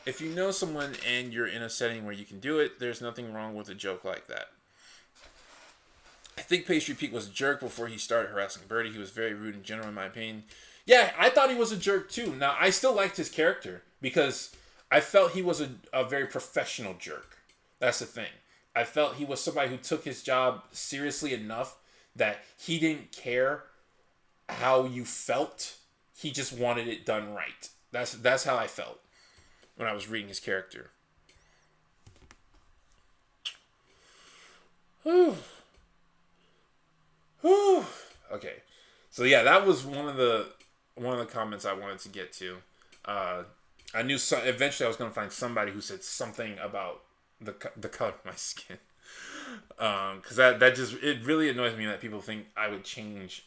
If you know someone and you're in a setting where you can do it, there's nothing wrong with a joke like that. I think Pastry Pete was a jerk before he started harassing Bertie. He was very rude in general, in my opinion. Yeah, I thought he was a jerk too. Now, I still liked his character because I felt he was a very professional jerk. That's the thing. I felt he was somebody who took his job seriously enough that he didn't care how you felt. He just wanted it done right. That's how I felt when I was reading his character. Whew. Whew. Okay, so yeah, that was one of the comments I wanted to get to. I knew eventually I was going to find somebody who said something about the color of my skin, because that just, it really annoys me that people think I would change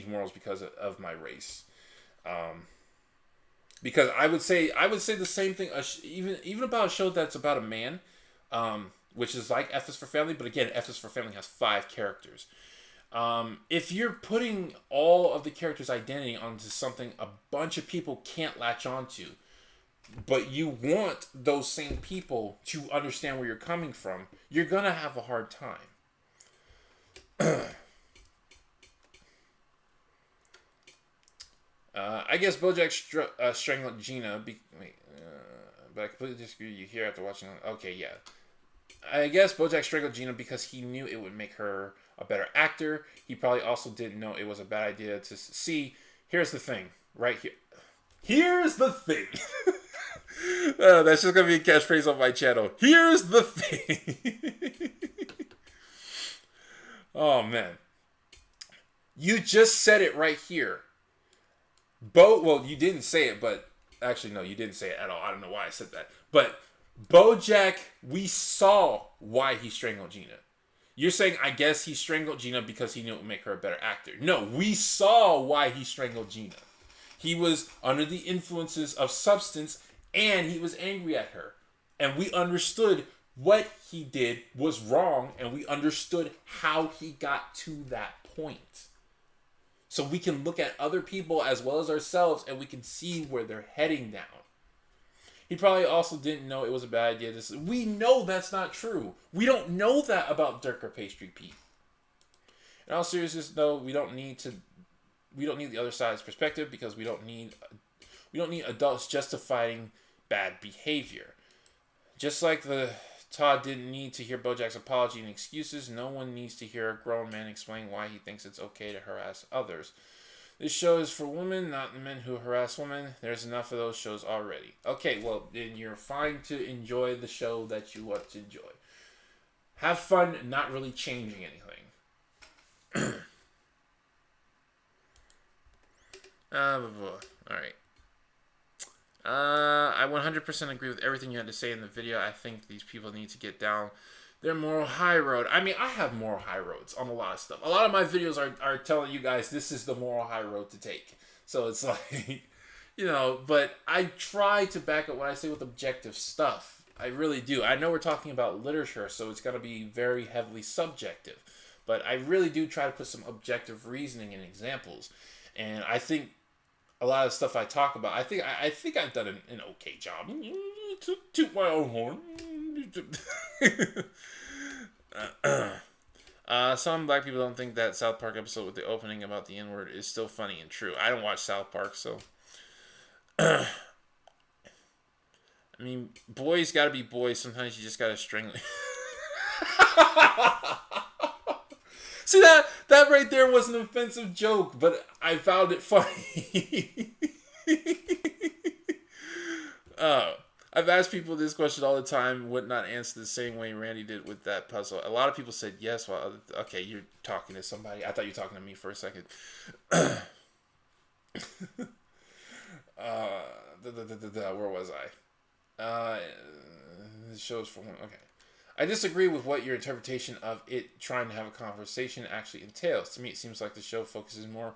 morals because of my race. Because I would say the same thing even about a show that's about a man. Which is like F is for Family, but again, F is for Family has 5 characters. If you're putting all of the characters' identity onto something a bunch of people can't latch onto, but you want those same people to understand where you're coming from, you're gonna have a hard time. I guess BoJack strangled Gina. But I completely disagree. You hear after watching. Okay, yeah. I guess Bojack strangled Gina because he knew it would make her a better actor. He probably also didn't know it was a bad idea to see. Here's the thing, right here. Here's the thing. That's just gonna be a catchphrase on my channel. Here's the thing. Oh man, you just said it right here. Well, you didn't say it, but actually, no, you didn't say it at all. I don't know why I said that, but Bojack, we saw why he strangled Gina. You're saying, I guess he strangled Gina because he knew it would make her a better actor. No, we saw why he strangled Gina. He was under the influences of substance and he was angry at her. And we understood what he did was wrong and we understood how he got to that point. So we can look at other people as well as ourselves and we can see where they're heading down. He probably also didn't know it was a bad idea. We know that's not true. We don't know that about Dirk or Pastry Pete. In all seriousness, though, we don't need the other side's perspective because we don't need adults justifying bad behavior. Just like Todd didn't need to hear Bojack's apology and excuses, no one needs to hear a grown man explain why he thinks it's okay to harass others. This show is for women, not the men who harass women. There's enough of those shows already. Okay, well, then you're fine to enjoy the show that you want to enjoy. Have fun not really changing anything. Alright. I 100% agree with everything you had to say in the video. I think these people need to get down their moral high road. I mean, I have moral high roads on a lot of stuff. A lot of my videos are telling you guys this is the moral high road to take. So it's like, but I try to back up what I say with objective stuff. I really do. I know we're talking about literature, so it's going to be very heavily subjective. But I really do try to put some objective reasoning and examples. And I think a lot of the stuff I talk about, I think I've done an okay job. Toot my own horn. Some black people don't think that South Park episode with the opening about the N-word is still funny and true. I don't watch South Park, so I mean, boys gotta be boys. Sometimes you just gotta strangle. See, that right there was an offensive joke, but I found it funny. I've asked people this question all the time, would not answer the same way Randy did with that puzzle. A lot of people said yes, well, okay, you're talking to somebody. I thought you were talking to me for a second. Where was I? This show's for one. Okay. I disagree with what your interpretation of it trying to have a conversation actually entails. To me, it seems like the show focuses more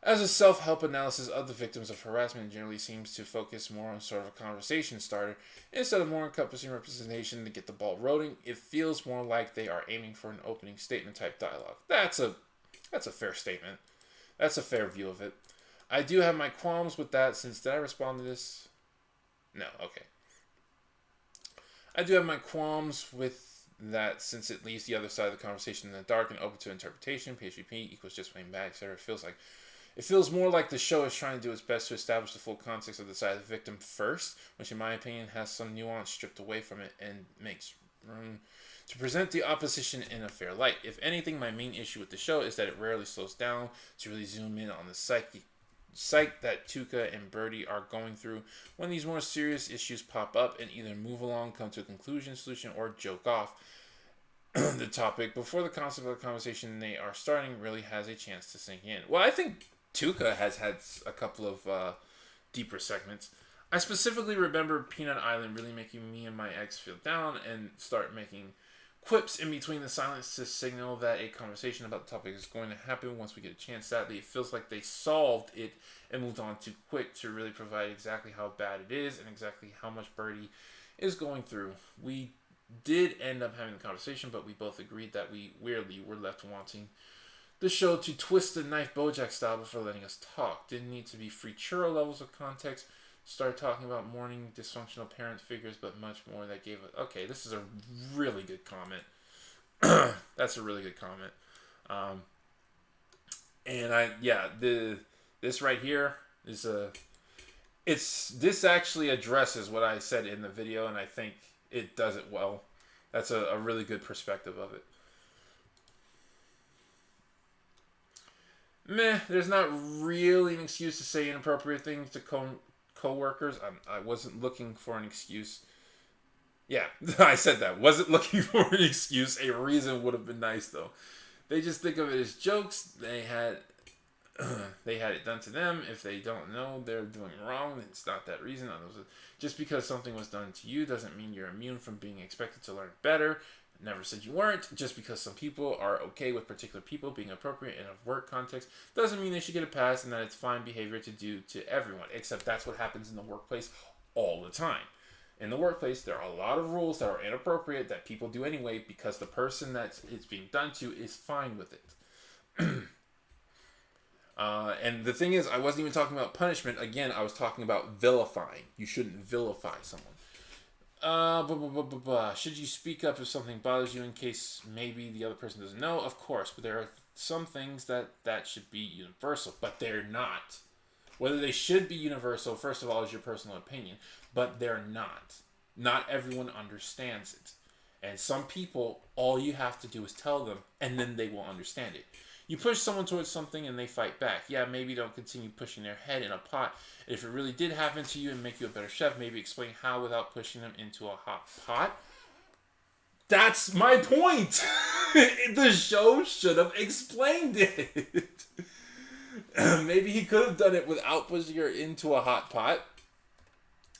as a self-help analysis of the victims of harassment and generally seems to focus more on sort of a conversation starter instead of more encompassing representation to get the ball rolling. It feels more like they are aiming for an opening statement type dialogue. That's a fair statement. That's a fair view of it. I do have my qualms with that since did I respond to this? No, okay. I do have my qualms with that since it leaves the other side of the conversation in the dark and open to interpretation. Pastry Pete equals just plain bad, etc. It feels more like the show is trying to do its best to establish the full context of the side of the victim first, which in my opinion has some nuance stripped away from it and makes room to present the opposition in a fair light. If anything, my main issue with the show is that it rarely slows down to really zoom in on the psyche that Tuca and Bertie are going through when these more serious issues pop up and either move along, come to a conclusion, solution, or joke off the topic before the concept of the conversation they are starting really has a chance to sink in. Well, I think Tuca has had a couple of deeper segments. I specifically remember Peanut Island really making me and my ex feel down and start making quips in between the silence to signal that a conversation about the topic is going to happen once we get a chance. Sadly, it feels like they solved it and moved on too quick to really provide exactly how bad it is and exactly how much Bertie is going through. We did end up having the conversation, but we both agreed that we weirdly were left wanting the show to twist the knife Bojack style before letting us talk. Didn't need to be free churro levels of context. Start talking about mourning dysfunctional parent figures, but much more that gave it. Okay, this is a really good comment. That's a really good comment. This right here is this actually addresses what I said in the video, and I think it does it well. That's a really good perspective of it. Meh, there's not really an excuse to say inappropriate things to co-workers. I wasn't looking for an excuse. Yeah, I said that. Wasn't looking for an excuse. A reason would have been nice, though. They just think of it as jokes. They had they had it done to them. If they don't know they're doing wrong, it's not that reason. Just because something was done to you doesn't mean you're immune from being expected to learn better. Never said you weren't. Just because some people are okay with particular people being appropriate in a work context doesn't mean they should get a pass and that it's fine behavior to do to everyone. Except that's what happens in the workplace all the time. In the workplace, there are a lot of rules that are inappropriate that people do anyway because the person that it's being done to is fine with it. And the thing is, I wasn't even talking about punishment. Again, I was talking about vilifying. You shouldn't vilify someone. Should you speak up if something bothers you in case maybe the other person doesn't know? Of course, but there are some things that should be universal, but they're not. Whether they should be universal, first of all, is your personal opinion, but they're not. Not everyone understands it. And some people, all you have to do is tell them, and then they will understand it. You push someone towards something and they fight back. Yeah, maybe don't continue pushing their head in a pot. If it really did happen to you and make you a better chef, maybe explain how without pushing them into a hot pot. That's my point. The show should have explained it. Maybe he could have done it without pushing her into a hot pot.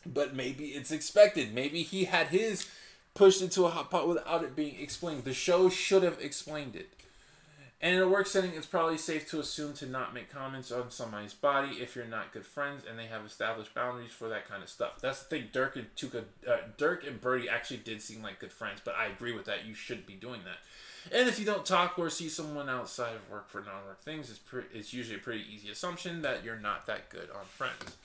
But maybe it's expected. Maybe he had his pushed into a hot pot without it being explained. The show should have explained it. And in a work setting, it's probably safe to assume to not make comments on somebody's body if you're not good friends and they have established boundaries for that kind of stuff. That's the thing. Dirk and Tuca, Dirk and Bertie actually did seem like good friends, but I agree with that. You shouldn't be doing that. And if you don't talk or see someone outside of work for non-work things, it's usually a pretty easy assumption that you're not that good on friends.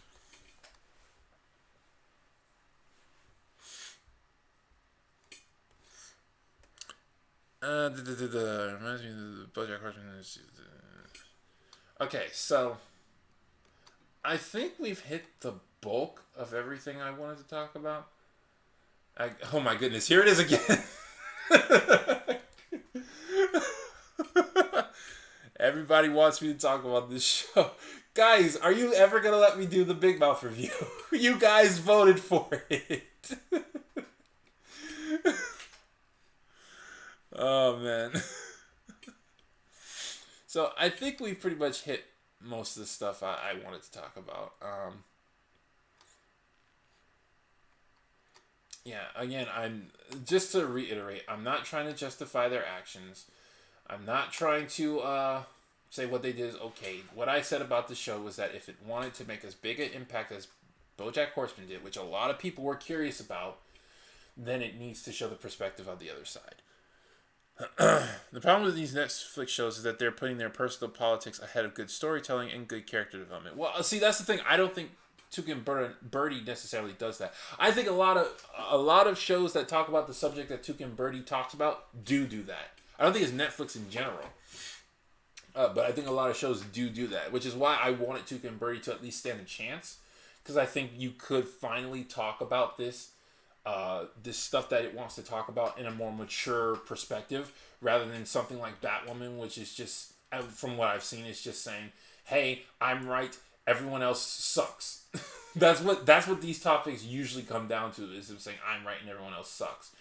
Reminds me of the BoJack Horseman. Okay, so I think we've hit the bulk of everything I wanted to talk about. Oh my goodness, here it is again. Everybody wants me to talk about this show. Guys, are you ever going to let me do the Big Mouth review? You guys voted for it. Oh, man. So, I think we've pretty much hit most of the stuff I wanted to talk about. Yeah, again, just to reiterate, I'm not trying to justify their actions. I'm not trying to say what they did is okay. What I said about the show was that if it wanted to make as big an impact as BoJack Horseman did, which a lot of people were curious about, then it needs to show the perspective of the other side. The problem with these Netflix shows is that they're putting their personal politics ahead of good storytelling and good character development. Well, see, that's the thing. I don't think Tuca and Bertie necessarily does that. I think a lot of shows that talk about the subject that Tuca and Bertie talks about do that. I don't think it's Netflix in general. But I think a lot of shows do that, which is why I wanted Tuca and Bertie to at least stand a chance. Because I think you could finally talk about this stuff that it wants to talk about in a more mature perspective, rather than something like Batwoman, which is just, from what I've seen, is just saying, hey, I'm right, everyone else sucks. That's what these topics usually come down to, is them saying, I'm right and everyone else sucks.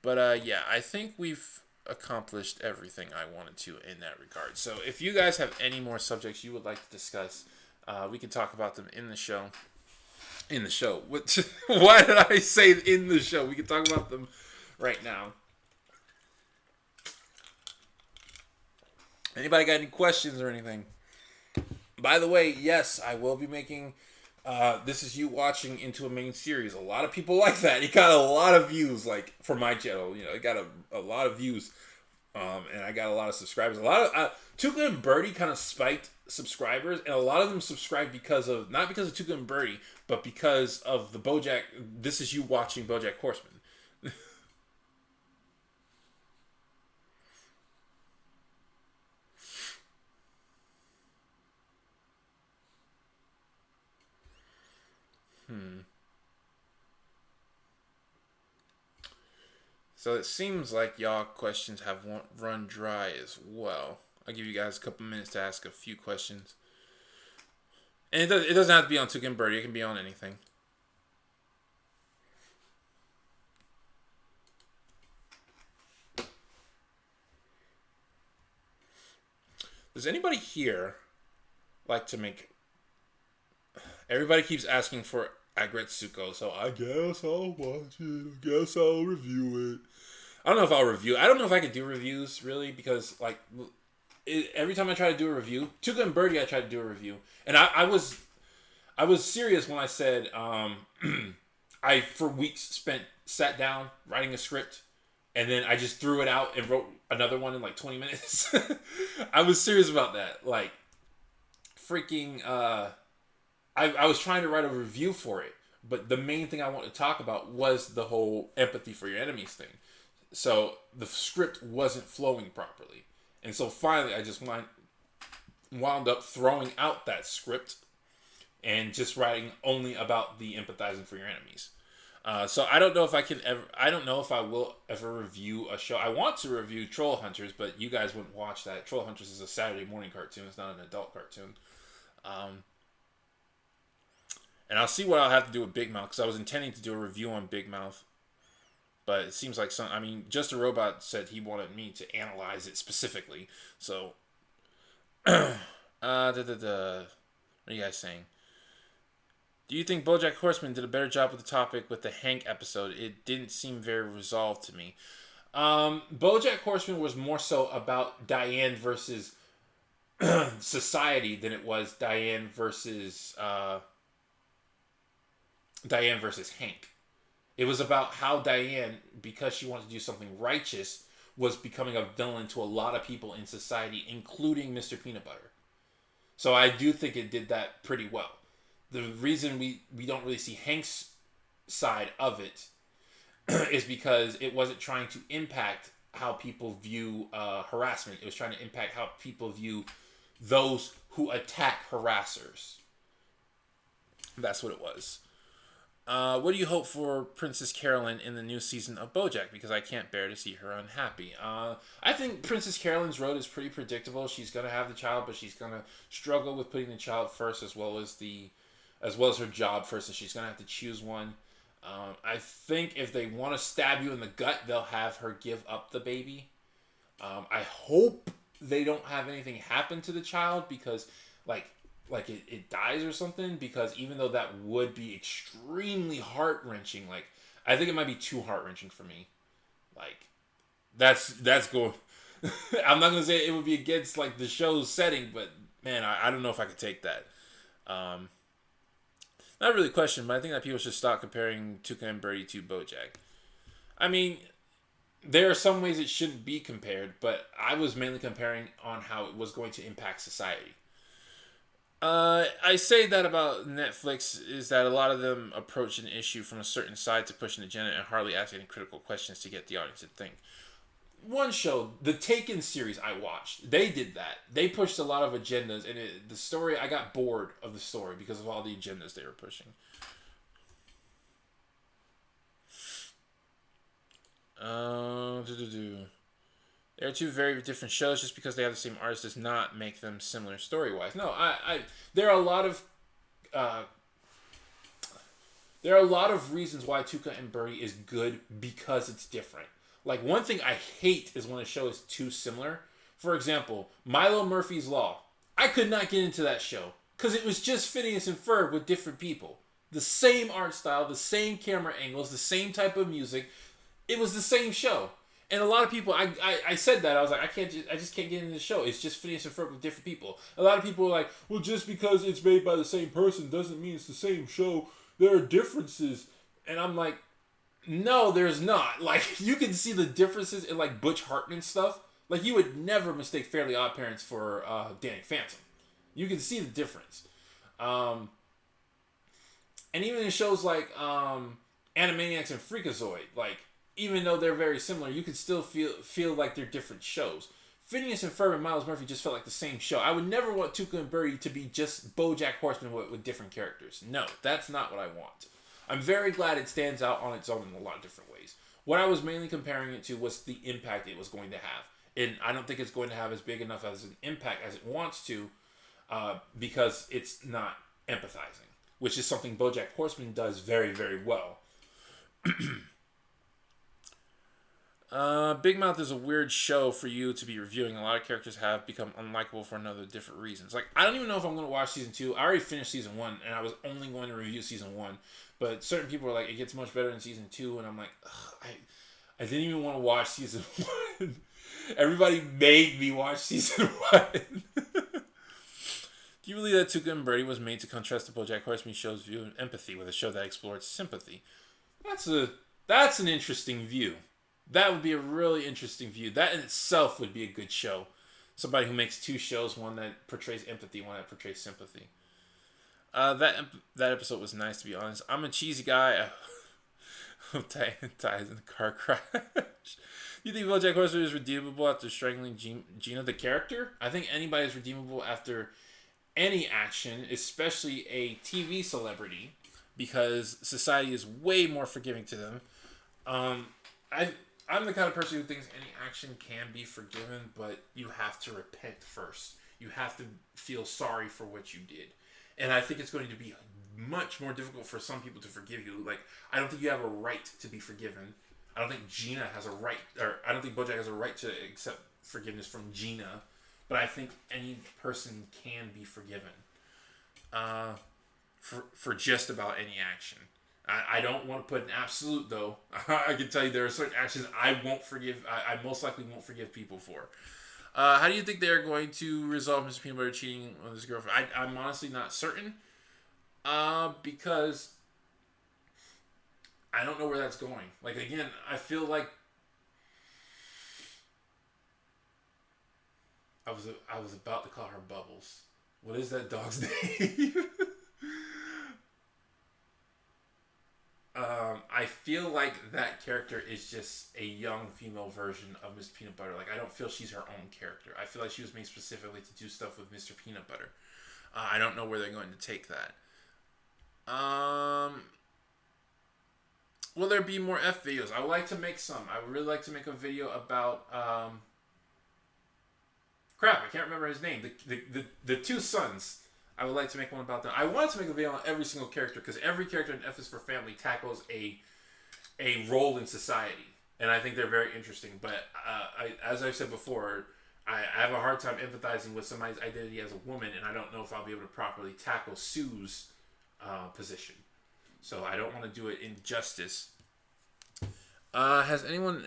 But yeah, I think we've accomplished everything I wanted to in that regard. So if you guys have any more subjects you would like to discuss, we can talk about them in the show. In the show. Why did I say in the show? We can talk about them right now. Anybody got any questions or anything? By the way, yes, I will be making This Is You Watching into a main series. A lot of people like that. It got a lot of views, like, for my channel. You know, it got a lot of views. And I got a lot of subscribers. A lot of Tuca and Bertie kind of spiked subscribers, and a lot of them subscribed because of, not because of Tuca and Bertie, but because of the BoJack. This Is You Watching BoJack Horseman. So it seems like y'all questions have run dry as well. I'll give you guys a couple minutes to ask a few questions. And it doesn't have to be on Tuca and Bertie. It can be on anything. Does anybody here like to make... Everybody keeps asking for Agretsuko, so I guess I'll watch it. I guess I'll review it. I don't know if I'll review. I don't know if I could do reviews, really, because, like, every time I try to do a review, Tuca and Bertie, I try to do a review. And I was serious when I said I, for weeks, sat down writing a script, and then I just threw it out and wrote another one in, like, 20 minutes. I was serious about that. Like, freaking... I was trying to write a review for it, but the main thing I wanted to talk about was the whole empathy for your enemies thing. So the script wasn't flowing properly. And so finally I just wound up throwing out that script and just writing only about the empathizing for your enemies. So I don't know if I don't know if I will ever review a show. I want to review Troll Hunters, but you guys wouldn't watch that. Troll Hunters is a Saturday morning cartoon. It's not an adult cartoon. And I'll see what I'll have to do with Big Mouth, because I was intending to do a review on Big Mouth. But it seems like Just a Robot said he wanted me to analyze it specifically. So, what are you guys saying? Do you think BoJack Horseman did a better job with the topic with the Hank episode? It didn't seem very resolved to me. BoJack Horseman was more so about Diane versus society than it was Diane versus Hank. It was about how Diane, because she wanted to do something righteous, was becoming a villain to a lot of people in society, including Mr. Peanut Butter. So I do think it did that pretty well. The reason we don't really see Hank's side of it is because it wasn't trying to impact how people view harassment. It was trying to impact how people view those who attack harassers. That's what it was. What do you hope for Princess Carolyn in the new season of BoJack? Because I can't bear to see her unhappy. I think Princess Carolyn's road is pretty predictable. She's gonna have the child, but she's gonna struggle with putting the child first, as well as her job first, and she's gonna have to choose one. I think if they want to stab you in the gut, they'll have her give up the baby. I hope they don't have anything happen to the child, because like it dies or something, because even though that would be extremely heart-wrenching, like, I think it might be too heart-wrenching for me. Like, that's going... I'm not going to say it would be against, like, the show's setting, but, man, I don't know if I could take that. Not really a question, but I think that people should stop comparing Tuca and Bertie to BoJack. I mean, there are some ways it shouldn't be compared, but I was mainly comparing on how it was going to impact society. I say that about Netflix, is that a lot of them approach an issue from a certain side to push an agenda and hardly ask any critical questions to get the audience to think. One show, the Taken series I watched, they did that. They pushed a lot of agendas, and the story, I got bored of the story because of all the agendas they were pushing. They're two very different shows. Just because they have the same artist does not make them similar story-wise. No, there are a lot of reasons why Tuca and Bertie is good, because it's different. Like, one thing I hate is when a show is too similar. For example, Milo Murphy's Law. I could not get into that show because it was just Phineas and Ferb with different people. The same art style, the same camera angles, the same type of music. It was the same show. And a lot of people, I said that, I was like, I just can't get into the show. It's just Phineas and Ferb with different people. A lot of people are like, well, just because it's made by the same person doesn't mean it's the same show. There are differences. And I'm like, no, there's not. Like, you can see the differences in, like, Butch Hartman stuff. Like, you would never mistake Fairly Odd Parents for Danny Phantom. You can see the difference. And even in shows like Animaniacs and Freakazoid, like, even though they're very similar, you can still feel like they're different shows. Phineas and Ferb and Miles Murphy just felt like the same show. I would never want Tuca and Bertie to be just BoJack Horseman with different characters. No, that's not what I want. I'm very glad it stands out on its own in a lot of different ways. What I was mainly comparing it to was the impact it was going to have. And I don't think it's going to have as big enough as an impact as it wants to, because it's not empathizing, which is something BoJack Horseman does very, very well. Big Mouth is a weird show for you to be reviewing. A lot of characters have become unlikable for another different reasons. Like, I don't even know if I'm going to watch season 2. I already finished season 1, and I was only going to review season 1. But certain people are like, it gets much better in season 2, and I'm like, I didn't even want to watch season 1. Everybody made me watch season 1. Do you believe that Tuca and Bertie was made to contrast the BoJack Horseman show's view of empathy with a show that explored sympathy? That's an interesting view. That would be a really interesting view. That in itself would be a good show. Somebody who makes 2 shows, one that portrays empathy, one that portrays sympathy. That episode was nice, to be honest. I'm a cheesy guy. Ties in a car crash. You think BoJack Horseman is redeemable after strangling Gina, the character? I think anybody is redeemable after any action, especially a TV celebrity, because society is way more forgiving to them. I'm the kind of person who thinks any action can be forgiven, but you have to repent first. You have to feel sorry for what you did. And I think it's going to be much more difficult for some people to forgive you. Like, I don't think you have a right to be forgiven. I don't think Gina has a right, or I don't think BoJack has a right to accept forgiveness from Gina. But I think any person can be forgiven for just about any action. I don't want to put an absolute, though. I can tell you there are certain actions I won't forgive. I most likely won't forgive people for. How do you think they're going to resolve Mr. Peanut Butter cheating on his girlfriend? I'm honestly not certain. Because I don't know where that's going. Like, again, I feel like I was about to call her Bubbles. What is that dog's name? I feel like that character is just a young female version of Miss Peanut Butter. Like, I don't feel she's her own character. I feel like she was made specifically to do stuff with Mr. Peanut Butter. I don't know where they're going to take that. Will there be more F videos? I would like to make some. I would really like to make a video about crap, I can't remember his name. The 2 sons. I would like to make one about them. I wanted to make a video on every single character, because every character in F is for Family tackles a role in society, and I think they're very interesting. But as I've said before, I have a hard time empathizing with somebody's identity as a woman, and I don't know if I'll be able to properly tackle Sue's position. So I don't want to do it injustice. Has everyone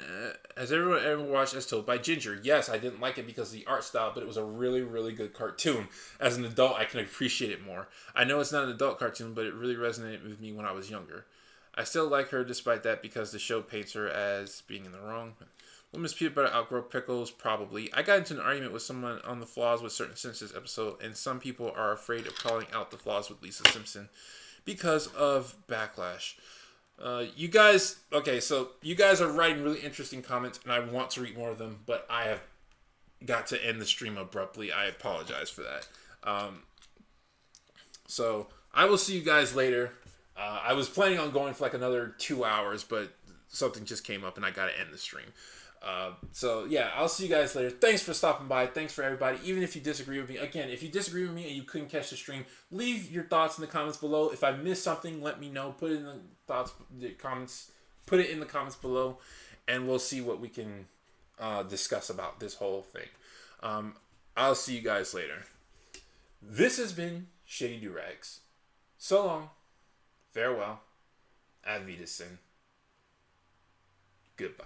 ever watched As Told by Ginger? Yes, I didn't like it because of the art style, but it was a really, really good cartoon. As an adult, I can appreciate it more. I know it's not an adult cartoon, but it really resonated with me when I was younger. I still like her despite that because the show paints her as being in the wrong. Will Miss Peanut Butter outgrow pickles? Probably. I got into an argument with someone on the flaws with certain Simpsons episode, and some people are afraid of calling out the flaws with Lisa Simpson because of backlash. You guys are writing really interesting comments, and I want to read more of them, but I have got to end the stream abruptly. I apologize for that. So I will see you guys later. I was planning on going for like another 2 hours, but something just came up and I got to end the stream. So yeah, I'll see you guys later. Thanks for stopping by. Thanks for everybody. Even if you disagree with me, again, if you disagree with me and you couldn't catch the stream, leave your thoughts in the comments below. If I missed something, let me know. Put it in the comments. Put it in the comments below, and we'll see what we can discuss about this whole thing. I'll see you guys later. This has been Shady Durags. So long. Farewell. Ad Vidasen. Goodbye.